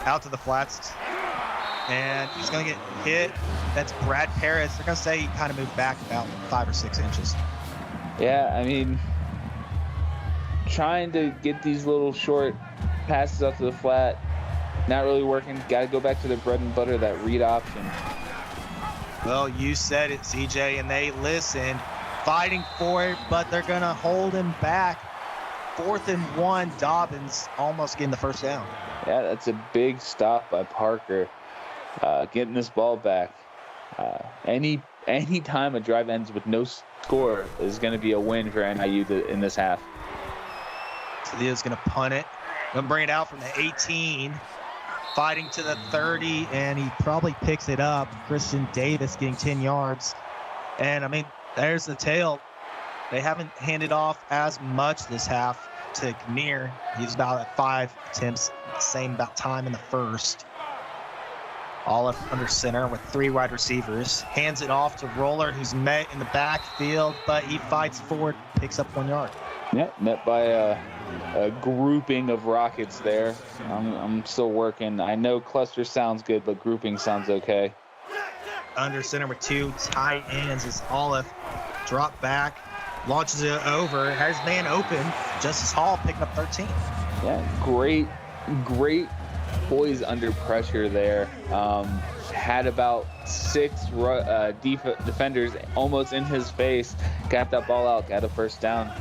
out to the flats, and he's going to get hit. That's Brad Perez. They're going to say he kind of moved back about 5 or 6 inches. Yeah, I mean, trying to get these little short passes up to the flat, not really working. Got to go back to their bread and butter, that read option. Well, you said it, CJ, and they listened, fighting for it, but they're going to hold him back. 4th and 1, Dobbins almost getting the first down. Yeah, that's a big stop by Parker, getting this ball back. Any time a drive ends with no score is going to be a win for NIU in this half. Talia's going to punt it. Going to bring it out from the 18, fighting to the 30, and he probably picks it up. Christian Davis getting 10 yards. And, I mean, there's the tail. They haven't handed off as much this half to Kinnear. He's about at 5 attempts, same about time in the first. All up under center with 3 wide receivers. Hands it off to Roller, who's met in the backfield, but he fights forward, picks up 1 yard. Yeah, met by a grouping of Rockets there. I'm still working. I know cluster sounds good, but grouping sounds okay. Under center with 2 tight ends as Olive drop back, launches it over, has man open. Justice Hall picking up 13. Yeah, great poise under pressure there. Had about 6 defenders almost in his face. Got that ball out, got a first down.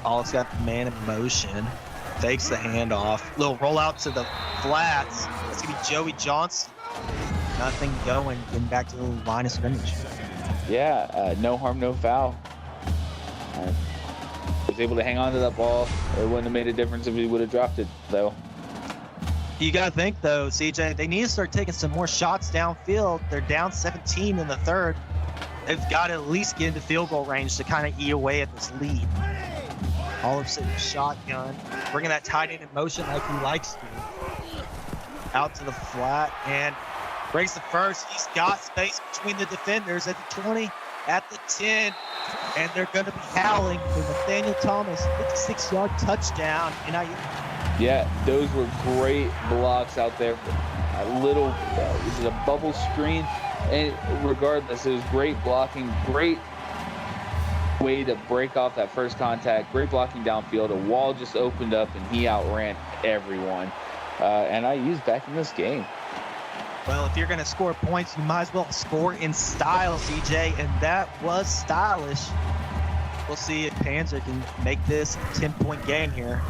Olive's got the man in motion. Fakes the handoff. Little rollout to the flats. It's going to be Joey Johnson. Nothing going. Getting back to the line of scrimmage. Yeah, no harm, no foul. Was able to hang on to that ball. It wouldn't have made a difference if he would have dropped it, though. You got to think, though, CJ, they need to start taking some more shots downfield. They're down 17 in the third. They've got to at least get into field goal range to kind of eat away at this lead. Olive sitting shotgun, bringing that tight end in motion like he likes to. Out to the flat and breaks the first. He's got space between the defenders at the 20, at the 10, and they're going to be howling for Nathaniel Thomas, 56-yard touchdown. Yeah, those were great blocks out there. A little, this is a bubble screen, and regardless, it was great blocking, great way to break off that first contact, great blocking downfield. A wall just opened up, and he outran everyone. And NIU's back in this game. Well, if you're going to score points, you might as well score in style, CJ, and that was stylish. We'll see if Panzer can make this a 10-point game here.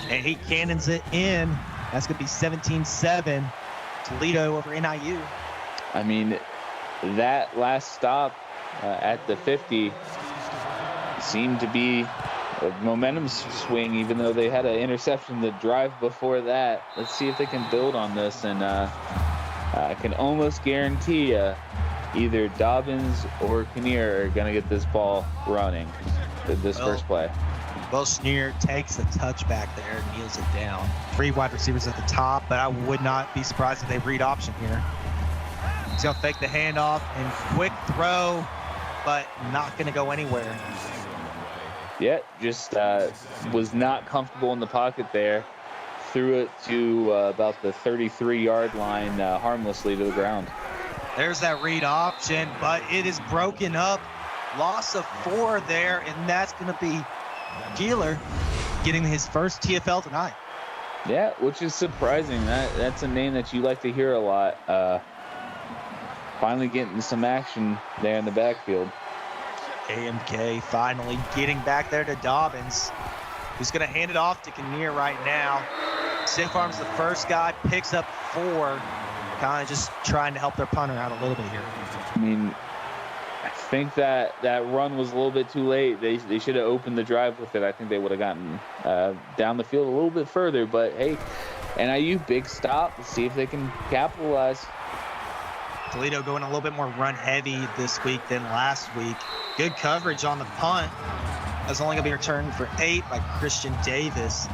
And he cannons it in. That's going to be 17-7. Toledo over NIU. I mean, that last stop at the 50 seemed to be a momentum swing, even though they had an interception the drive before that. Let's see if they can build on this. And I can almost guarantee either Dobbins or Kinnear are going to get this ball running this first play. Well, Schneer takes the touchback there and kneels it down. 3 wide receivers at the top, but I would not be surprised if they read option here. He's going to fake the handoff and quick throw, but not going to go anywhere. Yeah, just was not comfortable in the pocket there. Threw it to about the 33-yard line harmlessly to the ground. There's that read option, but it is broken up. Loss of 4 there, and that's going to be Keeler getting his first TFL tonight. Yeah, which is surprising. That's a name that you like to hear a lot. Finally getting some action there in the backfield. AMK finally getting back there to Dobbins, who's going to hand it off to Kinnear right now. State Farm's the first guy, picks up 4, kind of just trying to help their punter out a little bit here. I mean, I think that run was a little bit too late. They should have opened the drive with it. I think they would have gotten down the field a little bit further. But, hey, NIU, big stop. Let's see if they can capitalize. Toledo going a little bit more run-heavy this week than last week. Good coverage on the punt. That's only going to be returned for 8 by Christian Davis.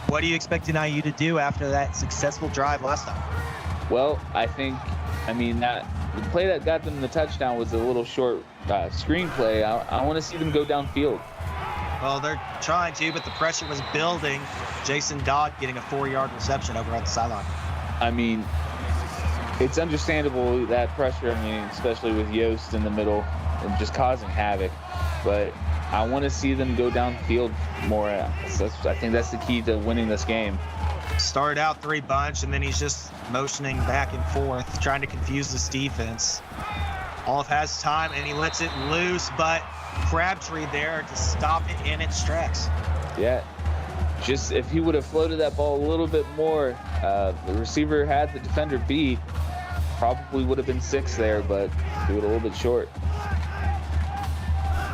What do you expect NIU to do after that successful drive last time? Well, that the play that got them the touchdown was a little short screen play. I want to see them go downfield. Well, they're trying to, but the pressure was building. Jason Dodd getting a 4-yard reception over at the sideline. I mean, it's understandable, that pressure, especially with Yost in the middle and just causing havoc. But I want to see them go downfield more. I think that's the key to winning this game. Started out 3 bunch, and then he's just motioning back and forth, trying to confuse this defense. Olive has time, and he lets it loose, but Crabtree there to stop it in its tracks. Yeah, just if he would have floated that ball a little bit more, the receiver had the defender beat. Probably would have been 6 there, but he was a little bit short.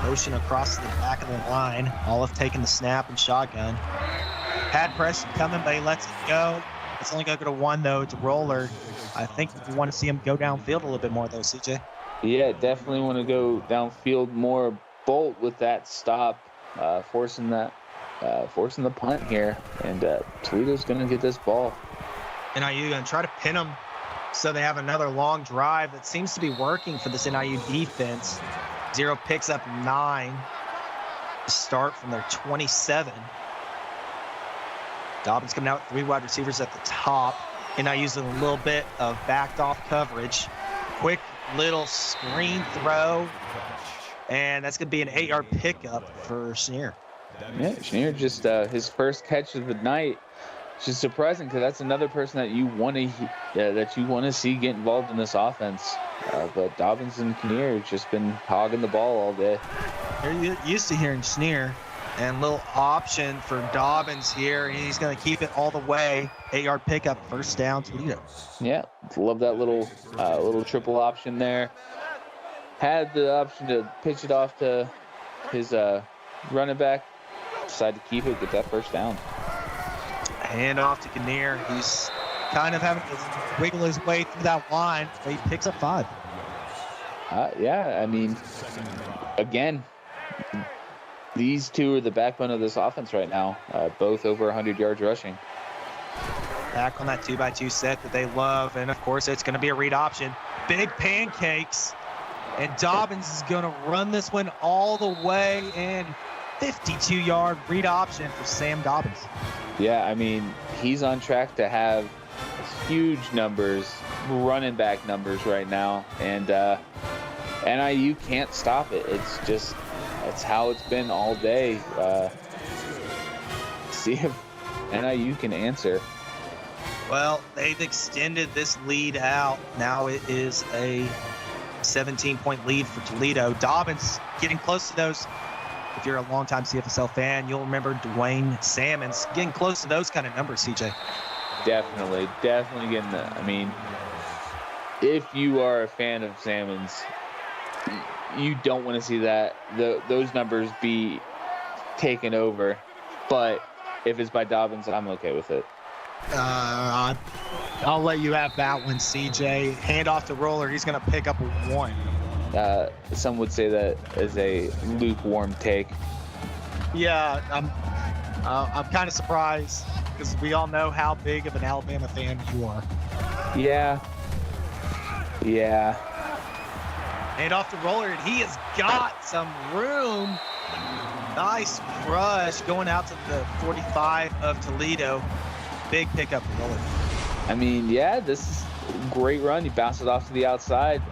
Motion across the back of the line. Olive taking the snap and shotgun. Had pressure coming, but he lets it go. It's only going to go to 1, though. It's a roller. I think we want to see him go downfield a little bit more, though, CJ. Yeah, definitely want to go downfield more. Bolt with that stop, forcing the punt here. And Toledo's going to get this ball. NIU going to try to pin them so they have another long drive that seems to be working for this NIU defense. 0 picks up 9 to start from their 27. Dobbins coming out with 3 wide receivers at the top. NIU using a little bit of backed off coverage. Quick little screen throw. And that's going to be an 8-yard pickup for Schneer. Yeah, Schneer just his first catch of the night. Which is surprising because that's another person that you want to see get involved in this offense. But Dobbins and Kinnear have just been hogging the ball all day. You're used to hearing Schneer. And little option for Dobbins here. He's going to keep it all the way. 8-yard pickup, first down, Toledo. Yeah, love that little triple option there. Had the option to pitch it off to his running back. Decided to keep it, get that first down. Hand off to Kinnear. He's kind of having to wiggle his way through that line, but he picks up 5. Yeah, again, these 2 are the backbone of this offense right now, both over 100 yards rushing. Back on that 2x2 set that they love, and of course it's going to be a read option. Big pancakes, and Dobbins is going to run this one all the way, and 52-yard read option for Sam Dobbins. Yeah, he's on track to have huge numbers, running back numbers right now, and NIU can't stop it. It's how it's been all day. See if NIU can answer. Well, they've extended this lead out. Now it is a 17-point lead for Toledo. Dobbins getting close to those. If you're a longtime CFSL fan, you'll remember Dwayne Salmons getting close to those kind of numbers, CJ. Definitely getting the. I mean, if you are a fan of Salmons, you don't want to see those numbers be taken over. But if it's by Dobbins, I'm okay with it. I'll let you have that one, CJ. Hand off to Roller. He's going to pick up a 1. Some would say that is a lukewarm take. Yeah, I'm kind of surprised because we all know how big of an Alabama fan you are. Yeah. Hand off to Roller, and he has got some room. Nice rush going out to the 45 of Toledo. Big pickup for Roller. I mean, yeah, this is a great run. He bounced it off to the outside.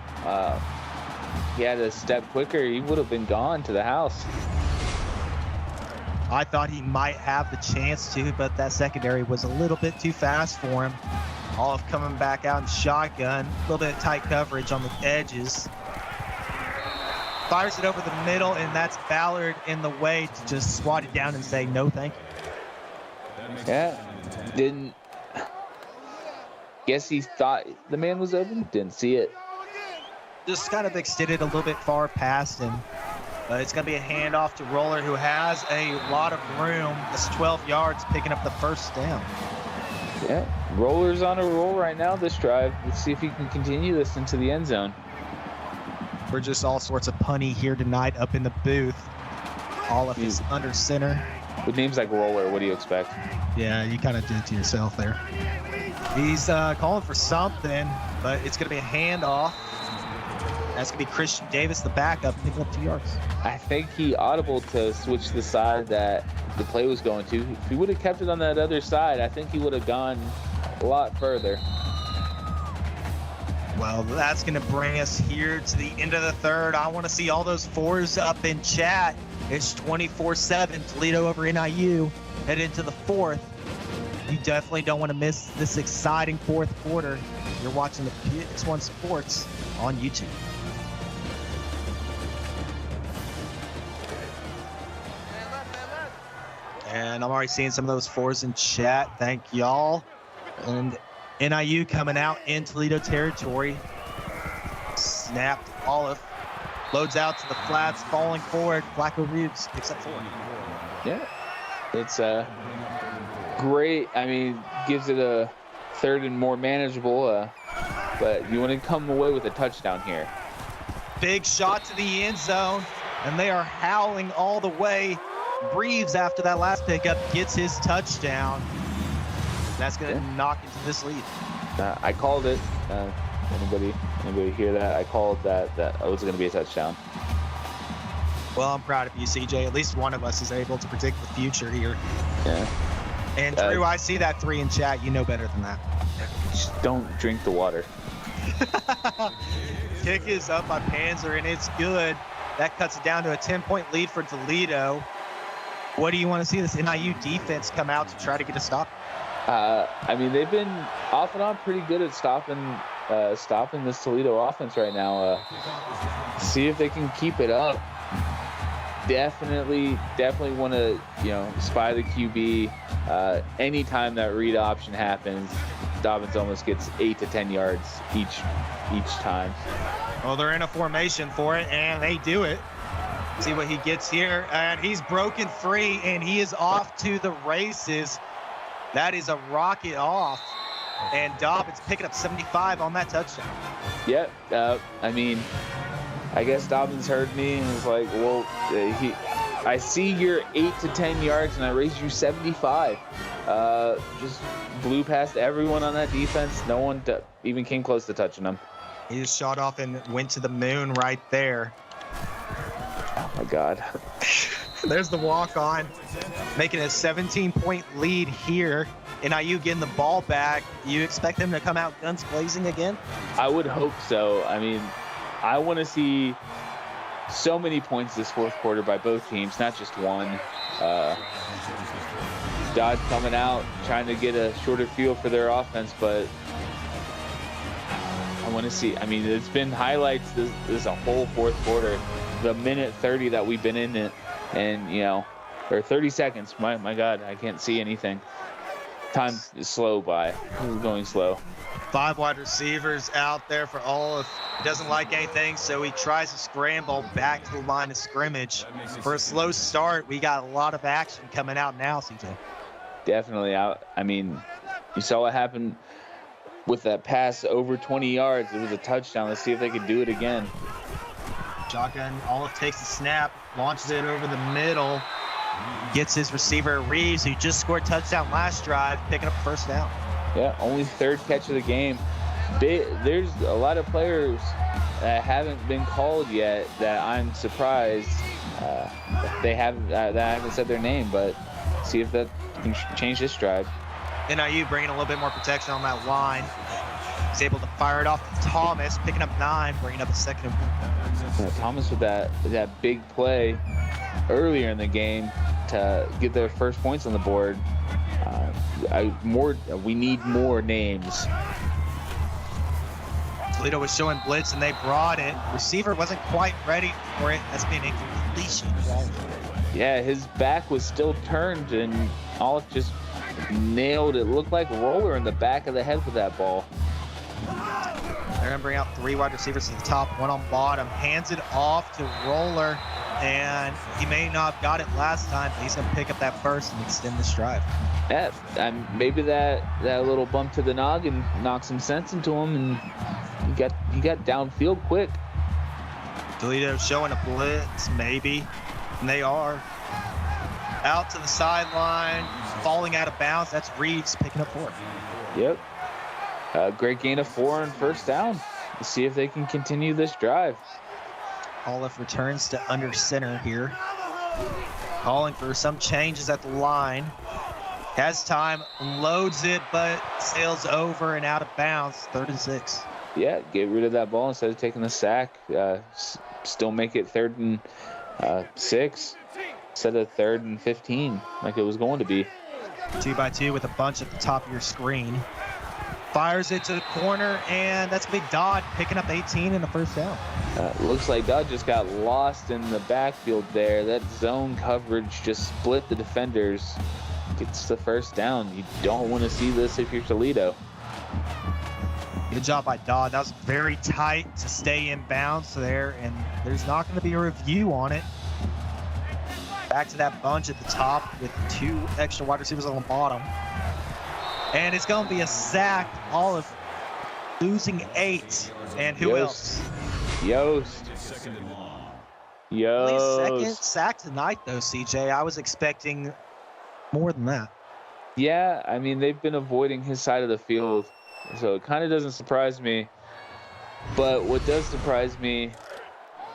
He had a step quicker, he would have been gone to the house. I thought he might have the chance to, but that secondary was a little bit too fast for him. Olive coming back out in shotgun. A little bit of tight coverage on the edges. Fires it over the middle, and that's Ballard in the way to just swat it down and say no thank you. Yeah, didn't. Guess he thought the man was open, didn't see it. Just kind of extended a little bit far past him. It's going to be a handoff to Roller, who has a lot of room. That's 12 yards, picking up the first down. Yeah, Roller's on a roll right now this drive. Let's see if he can continue this into the end zone. We're just all sorts of punny here tonight up in the booth. Olive is under center. With names like Roller, what do you expect? Yeah, you kind of did it to yourself there. He's calling for something, but it's going to be a handoff. That's going to be Christian Davis, the backup, picking up 2 yards. I think he audible to switch the side that the play was going to. If he would have kept it on that other side, I think he would have gone a lot further. Well, that's going to bring us here to the end of the third. I want to see all those 4s up in chat. It's 24-7, Toledo over NIU. Head into the fourth. You definitely don't want to miss this exciting fourth quarter. You're watching the PX1 Sports on YouTube. And I'm already seeing some of those 4s in chat. Thank y'all. And NIU coming out in Toledo territory. Snapped Olive. Loads out to the flats, falling forward. Flacco Reeves picks up 4. Yeah. It's great. I mean, gives it a third and more manageable. But you want to come away with a touchdown here. Big shot to the end zone. And they are howling all the way. Reeves, after that last pickup, gets his touchdown. That's going to knock into this lead. I called it. Anybody hear that? I called that it was going to be a touchdown. Well, I'm proud of you, CJ. At least one of us is able to predict the future here. Yeah. And Drew, I see that 3 in chat. You know better than that. Just don't drink the water. Kick is up by Panzer, and it's good. That cuts it down to a 10-point lead for Toledo. What do you want to see this NIU defense come out to try to get a stop? I mean, they've been off and on pretty good at stopping this Toledo offense right now. See if they can keep it up. Definitely want to, spy the QB. Anytime that read option happens, Dobbins almost gets 8 to 10 yards each time. Well, they're in a formation for it, and they do it. See what he gets here, and he's broken free, and he is off to the races. That is a rocket off, and Dobbins picking up 75 on that touchdown. Yep. I mean, I guess Dobbins heard me and was like, well, I see you're 8 to 10 yards, and I raised you 75. Just blew past everyone on that defense. No one even came close to touching him. He just shot off and went to the moon right there. Oh, my God. There's the walk-on, making a 17-point lead here. NIU getting the ball back. You expect them to come out guns blazing again? I would hope so. I mean, I want to see so many points this fourth quarter by both teams, not just one. Dodge coming out, trying to get a shorter field for their offense, but want to see. I mean, it's been highlights this a whole fourth quarter. The minute 30 that we've been in it, and or 30 seconds. My God, I can't see anything. Time is slow by. It's going slow. 5 wide receivers out there for Olaf. He doesn't like anything, so he tries to scramble back to the line of scrimmage. For a slow start, we got a lot of action coming out now, CJ. Definitely out. I mean, you saw what happened with that pass over 20 yards. It was a touchdown. Let's see if they can do it again. Shotgun, Olaf takes the snap, launches it over the middle, gets his receiver Reeves, who just scored touchdown last drive, picking up first down. Yeah, only 3rd catch of the game. There's a lot of players that haven't been called yet that I'm surprised they haven't that I haven't said their name, but see if that can change this drive. NIU bringing a little bit more protection on that line. He's able to fire it off to Thomas, picking up 9, bringing up a 2nd and 1. Thomas with that big play earlier in the game to get their first points on the board. We need more names. Toledo was showing blitz and they brought it. Receiver wasn't quite ready for it. That's been incompletion. Yeah, his back was still turned and Olive just nailed it. Looked like Roller in the back of the head with that ball. They're going to bring out 3 wide receivers to the top, 1 on bottom. Hands it off to Roller, and he may not have got it last time, but he's going to pick up that first and extend this drive. Yeah, and maybe that little bump to the noggin knocked some sense into him, and you got downfield quick. Toledo showing a blitz, maybe, and they are. Out to the sideline, falling out of bounds. That's Reeves picking up 4. Yep. Great gain of 4 on first down. Let's see if they can continue this drive. Olaf returns to under center here. Calling for some changes at the line. Has time, loads it, but sails over and out of bounds. 3rd and 6. Yeah, get rid of that ball instead of taking the sack. Still make it 3rd and 6 instead of 3rd and 15 like it was going to be. 2x2 with a bunch at the top of your screen. Fires it to the corner, and that's Big Dodd picking up 18 and a first down. Looks like Dodd just got lost in the backfield there. That zone coverage just split the defenders. Gets the first down. You don't want to see this if you're Toledo. Good job by Dodd. That was very tight to stay in bounds there, and there's not going to be a review on it. Back to that bunch at the top with 2 extra wide receivers on the bottom. And it's going to be a sack. Olive losing 8. And who else? Yost. Only 2nd sack tonight, though, CJ. I was expecting more than that. Yeah, I mean, they've been avoiding his side of the field, so it kind of doesn't surprise me. But what does surprise me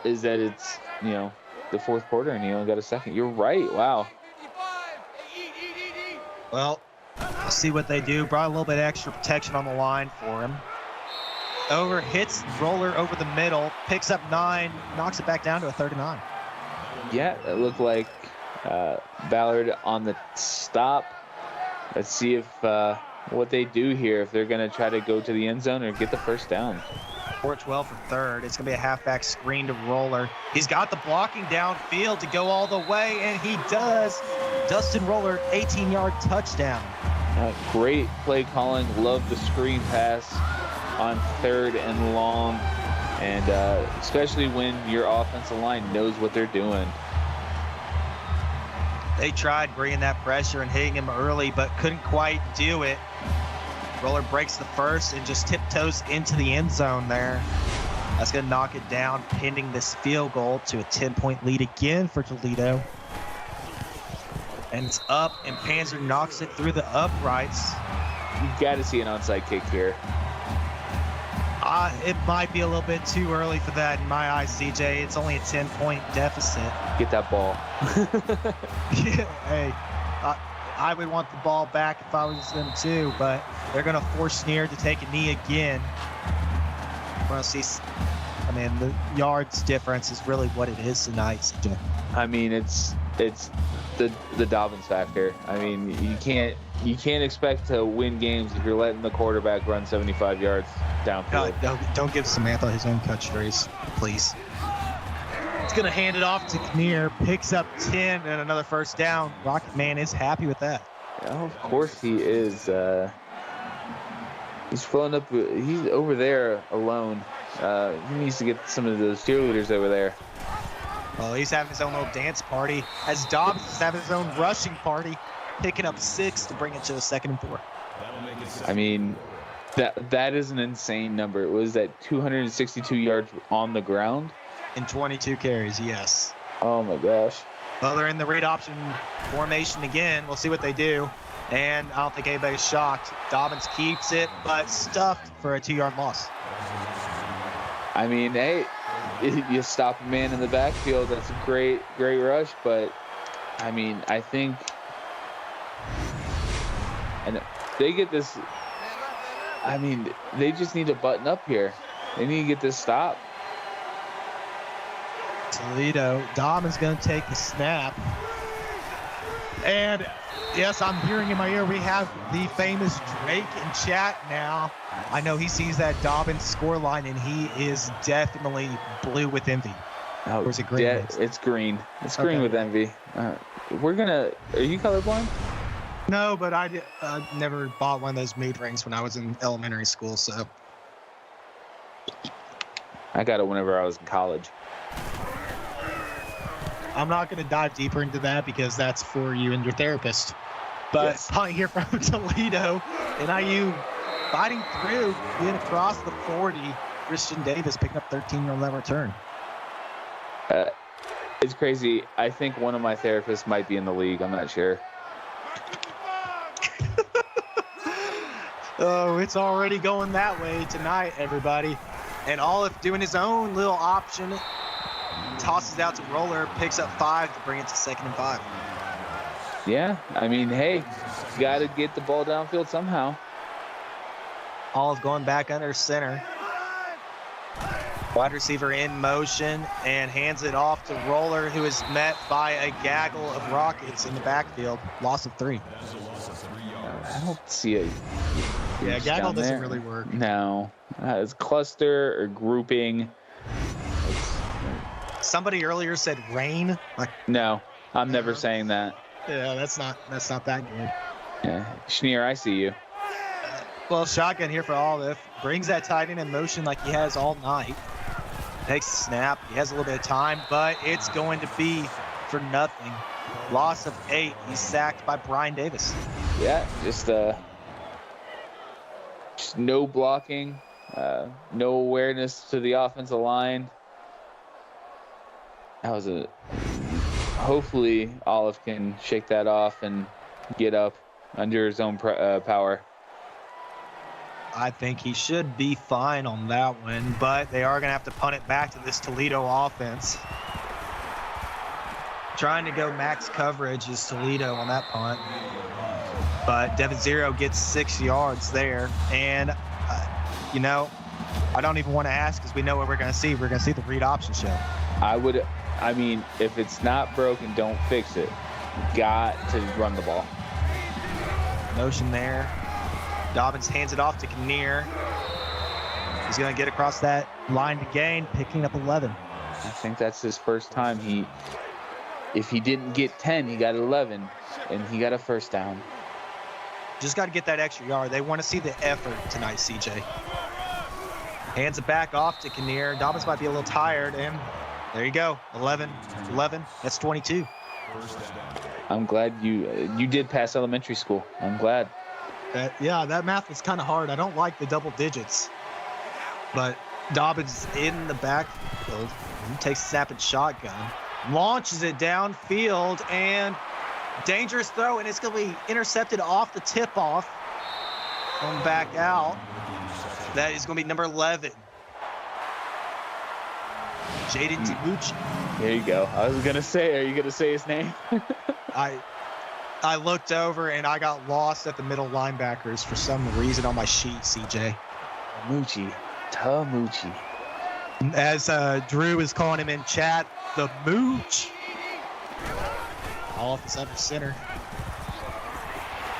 is that it's, the 4th quarter and he only got a 2nd. You're right. Wow. Well, let's see what they do. Brought a little bit extra protection on the line for him. Hits Roller over the middle, picks up 9, knocks it back down to a 3rd and 9. Yeah, it looked like Ballard on the stop. Let's see if what they do here, if they're going to try to go to the end zone or get the first down. 4-12 for 3rd. It's going to be a halfback screen to Roller. He's got the blocking downfield to go all the way, and he does. Dustin Roller, 18-yard touchdown. Great play calling. Love the screen pass on 3rd and long, and especially when your offensive line knows what they're doing. They tried bringing that pressure and hitting him early, but couldn't quite do it. Roller breaks the first and just tiptoes into the end zone there. That's going to knock it down, pending this field goal to a 10-point lead again for Toledo. And it's up, and Panzer knocks it through the uprights. You've got to see an onside kick here. It might be a little bit too early for that in my eyes, CJ. It's only a 10-point deficit. Get that ball. Hey, I would want the ball back if I was them too, but they're going to force Sneer to take a knee again. We're going to see, the yards difference is really what it is tonight, CJ. I mean, it's the Dobbins factor. I mean, you can't expect to win games if you're letting the quarterback run 75 yards downfield. Don't give Samantha his own cut strays, please. It's going to hand it off to Kinnear, picks up 10 and another first down. Rocket Man is happy with that. Oh, of course he is. He's filling up. He's over there alone. He needs to get some of those cheerleaders over there. Well, he's having his own little dance party, as Dobbs is having his own rushing party, picking up 6 to bring it to a 2nd and 4. I mean, that is an insane number. It was at 262 yards on the ground. In 22 carries, yes. Oh, my gosh. Well, they're in the read option formation again. We'll see what they do. And I don't think anybody's shocked. Dobbins keeps it, but stuffed for a 2-yard loss. I mean, hey, you stop a man in the backfield. That's a great rush. But, I mean, I think – and they get this – I mean, they just need to button up here. They need to get this stop. Toledo. Dobbins going to take the snap. And, yes, I'm hearing in my ear we have the famous Drake in chat now. I know he sees that Dobbins scoreline, and he is definitely blue with envy. Oh, or is it green? Yeah, it's green. It's green with envy. Are you colorblind? No, but I never bought one of those mood rings when I was in elementary school, so. I got it whenever I was in college. I'm not going to dive deeper into that because that's for you and your therapist. But punt here from Toledo. NIU fighting through, getting across the 40. Christian Davis picking up 13 on that return. It's crazy. I think one of my therapists might be in the league. I'm not sure. Oh, it's already going that way tonight, everybody. And Olive doing his own little option. Tosses out to Roller, picks up 5 to bring it to 2nd and 5. Yeah, I mean, hey, you got to get the ball downfield somehow. Olive going back under center. Wide receiver in motion and hands it off to Roller, who is met by a gaggle of Rockets in the backfield. Loss of 3. I don't see it. Yeah, gaggle doesn't really work. No, it's cluster or grouping. Somebody earlier said rain. No, I'm never saying that. Yeah, that's not that good. Yeah, Schneer, I see you. Well, shotgun here for Olive. Brings that tight end in motion like he has all night. Takes the snap. He has a little bit of time, but it's going to be for nothing. Loss of 8. He's sacked by Brian Davis. Yeah, just no blocking, no awareness to the offensive line. That was hopefully Olive can shake that off and get up under his own power. I think he should be fine on that one, but they are going to have to punt it back to this Toledo offense. Trying to go max coverage is Toledo on that punt. But Devin Zero gets 6 yards there. And, I don't even want to ask because we know what we're going to see. We're going to see the read option show. I mean, if it's not broken, don't fix it. Got to run the ball. Motion there. Dobbins hands it off to Kinnear. He's going to get across that line to gain, picking up 11. I think that's his first time. If he didn't get 10, he got 11, and he got a first down. Just got to get that extra yard. They want to see the effort tonight, CJ. Hands it back off to Kinnear. Dobbins might be a little tired, and there you go. 11. That's 22. I'm glad you did pass elementary school. I'm glad. That math was kind of hard. I don't like the double digits. But Dobbins in the backfield. He takes a snap and shotgun. Launches it downfield, and dangerous throw, and it's going to be intercepted off the tip-off. Going back out. That is going to be number 11. Jaden Taguchi. There you go. I was going to say, are you going to say his name? I looked over, and I got lost at the middle linebackers for some reason on my sheet, CJ. Tamuchi. As Drew is calling him in chat, the Mooch. All off the center.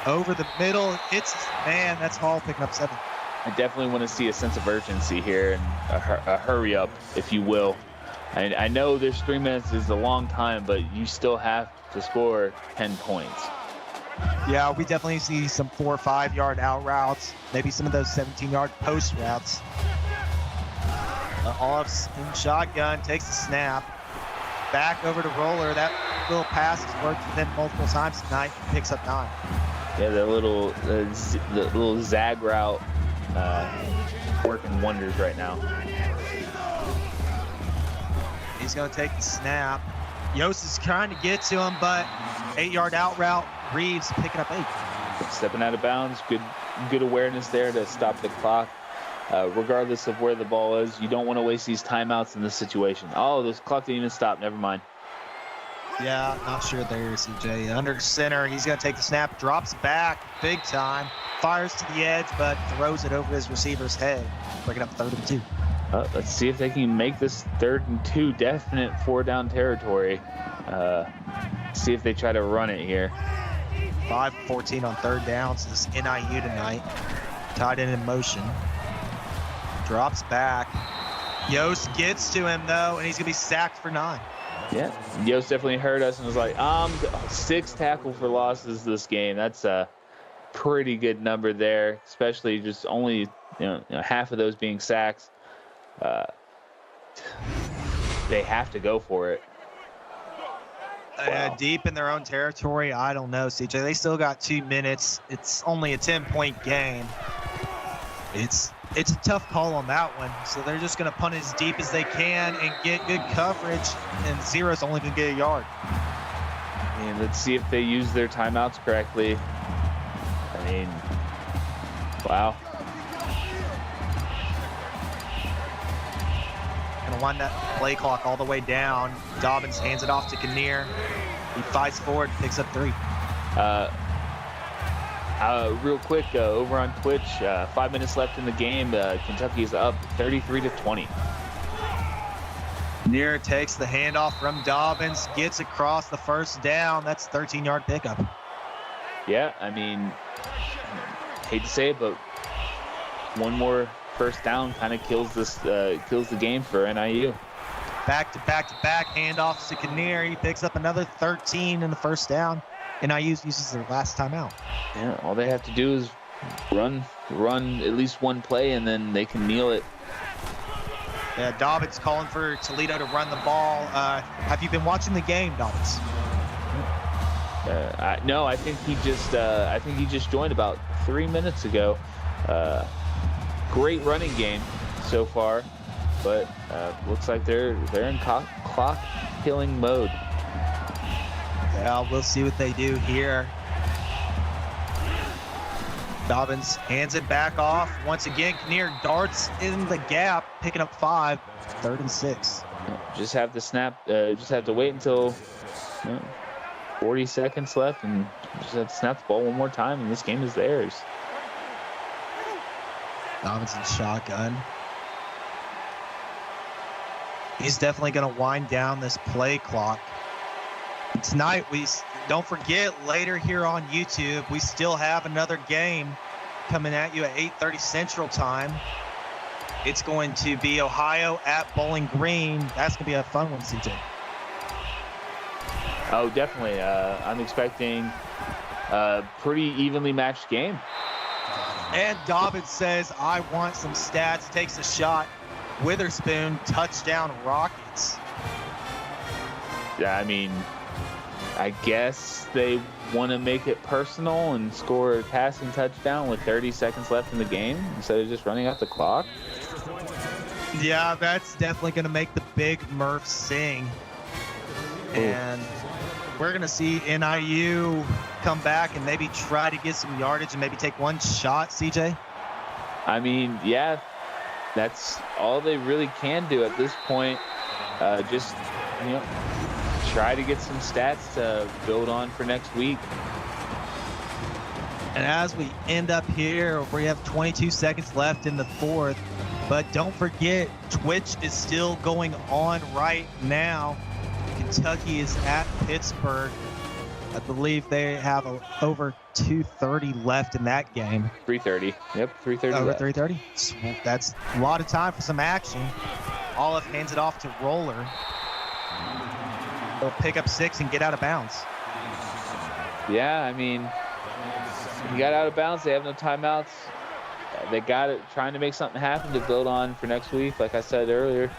Over the middle, it's man. That's Hall picking up 7. I definitely want to see a sense of urgency here and a hurry up, if you will. I know there's 3 minutes is a long time, but you still have to score 10 points. Yeah, we definitely see some 4 or 5 yard out routes, maybe some of those 17-yard post routes. Olive's in shotgun, takes the snap, back over to Roller. That little pass has worked for them multiple times tonight. Picks up 9. Yeah, the little zag route working wonders right now. He's going to take the snap. Yost is trying to get to him, but 8-yard out route. Reeves picking up 8. Stepping out of bounds. Good awareness there to stop the clock. Regardless of where the ball is, you don't want to waste these timeouts in this situation. Oh, this clock didn't even stop. Never mind. Yeah, not sure there, CJ. Under center, he's going to take the snap, drops back big time, fires to the edge, but throws it over his receiver's head, breaking up 3rd and 2. Let's see if they can make this 3rd and 2 definite 4-down territory. See if they try to run it here. 5-14 on 3rd down. So this NIU tonight. Tight end in motion. Drops back. Yost gets to him though, and he's gonna be sacked for 9. Yeah, Yost definitely heard us and was like, 6 tackle for losses this game. That's a pretty good number there, especially just only half of those being sacks. They have to go for it. Wow. Deep in their own territory, I don't know, CJ. They still got 2 minutes. It's only a 10-point game. It's a tough call on that one. So they're just going to punt as deep as they can and get good coverage, and Zero's only going to get a yard. And let's see if they use their timeouts correctly. I mean, wow. Gonna wind that play clock all the way down. Dobbins hands it off to Kinnear. He fights forward, picks up 3. Real quick, over on Twitch, 5 minutes left in the game. Kentucky is up 33-20. Kinnear takes the handoff from Dobbins, gets across the 1st down. That's 13-yard pickup. Yeah, I mean, hate to say it, but one more 1st down kind of kills the game for NIU. Back to back handoffs to Kinnear. He picks up another 13 in the 1st down. NIU uses their last timeout. Yeah, all they have to do is run at least one play, and then they can kneel it. Yeah, Dobbins calling for Toledo to run the ball. Have you been watching the game, Dobbins? No, I think he just joined about 3 minutes ago. Great running game so far, but looks like they're in clock killing mode. Yeah, we'll see what they do here. Dobbins hands it back off. Once again, Kinnear darts in the gap, picking up 5, 3rd and 6. Just have to snap. Just have to wait until 40 seconds left, and just have to snap the ball one more time, and this game is theirs. Dobbins in shotgun. He's definitely going to wind down this play clock. Tonight, we don't forget, later here on YouTube, we still have another game coming at you at 8:30 Central Time. It's going to be Ohio at Bowling Green. That's going to be a fun one, CJ. Oh, definitely. I'm expecting a pretty evenly matched game. And Dobbins says, I want some stats, takes a shot. Witherspoon, touchdown Rockets. Yeah, I mean, I guess they want to make it personal and score a passing touchdown with 30 seconds left in the game instead of just running out the clock. Yeah, that's definitely going to make the big Murphs sing. Ooh. And we're going to see NIU come back and maybe try to get some yardage and maybe take one shot, CJ? I mean, yeah, that's all they really can do at this point. Just, try to get some stats to build on for next week. And as we end up here, we have 22 seconds left in the 4th. But don't forget, Twitch is still going on right now. Kentucky is at Pittsburgh. I believe they have over 2:30 left in that game. 3:30. Yep, 3:30. Over left. 3:30. That's a lot of time for some action. Olive hands it off to Roller. They'll pick up 6 and get out of bounds. Yeah, I mean, he got out of bounds. They have no timeouts. They got it, trying to make something happen to build on for next week, like I said earlier.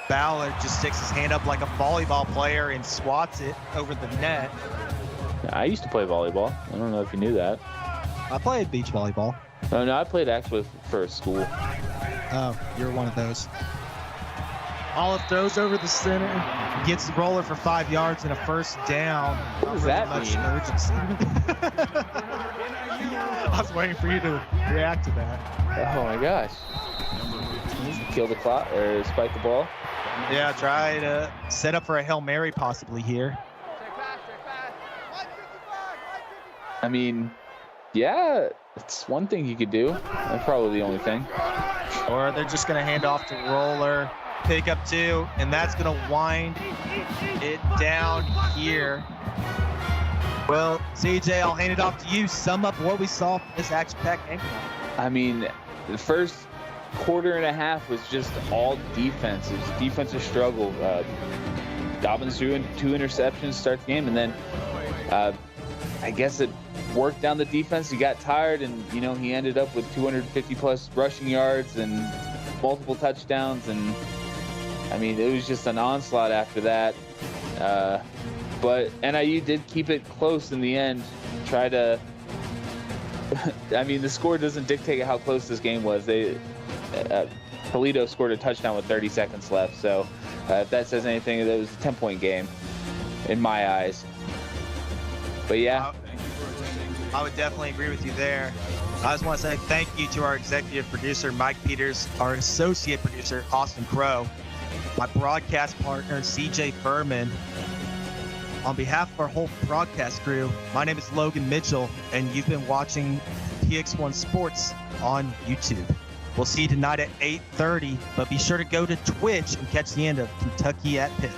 Ballard just sticks his hand up like a volleyball player and swats it over the net. I used to play volleyball. I don't know if you knew that. I played beach volleyball. Oh, no, I played actually for a school. Oh, you're one of those. Olive throws over the center, gets the Roller for 5 yards and a first down. What does that Much mean? urgency. I was waiting for you to react to that. Oh my gosh. Kill the clock or spike the ball. Yeah, try to set up for a Hail Mary possibly here. I mean, yeah, it's one thing you could do. That's probably the only thing. Or they're just going to hand off to Roller, pick up 2, and that's going to wind it down here. Well, CJ, I'll hand it off to you. Sum up what we saw from this action-packed game. I mean, the first quarter and a half was just all defense. It was a defensive struggle. Dobbins threw in 2 interceptions to start the game, and then I guess it worked down the defense. He got tired, and he ended up with 250+ rushing yards and multiple touchdowns. And I mean, it was just an onslaught after that. But NIU did keep it close in the end. Try to. I mean, the score doesn't dictate how close this game was. Toledo scored a touchdown with 30 seconds left. So if that says anything, that was a 10-point game in my eyes. But yeah. I would definitely agree with you there. I just want to say thank you to our executive producer, Mike Peters, our associate producer, Austin Crow, my broadcast partner, CJ Furman. On behalf of our whole broadcast crew, my name is Logan Mitchell, and you've been watching PX1 Sports on YouTube. We'll see you tonight at 8:30, but be sure to go to Twitch and catch the end of Kentucky at Pitt.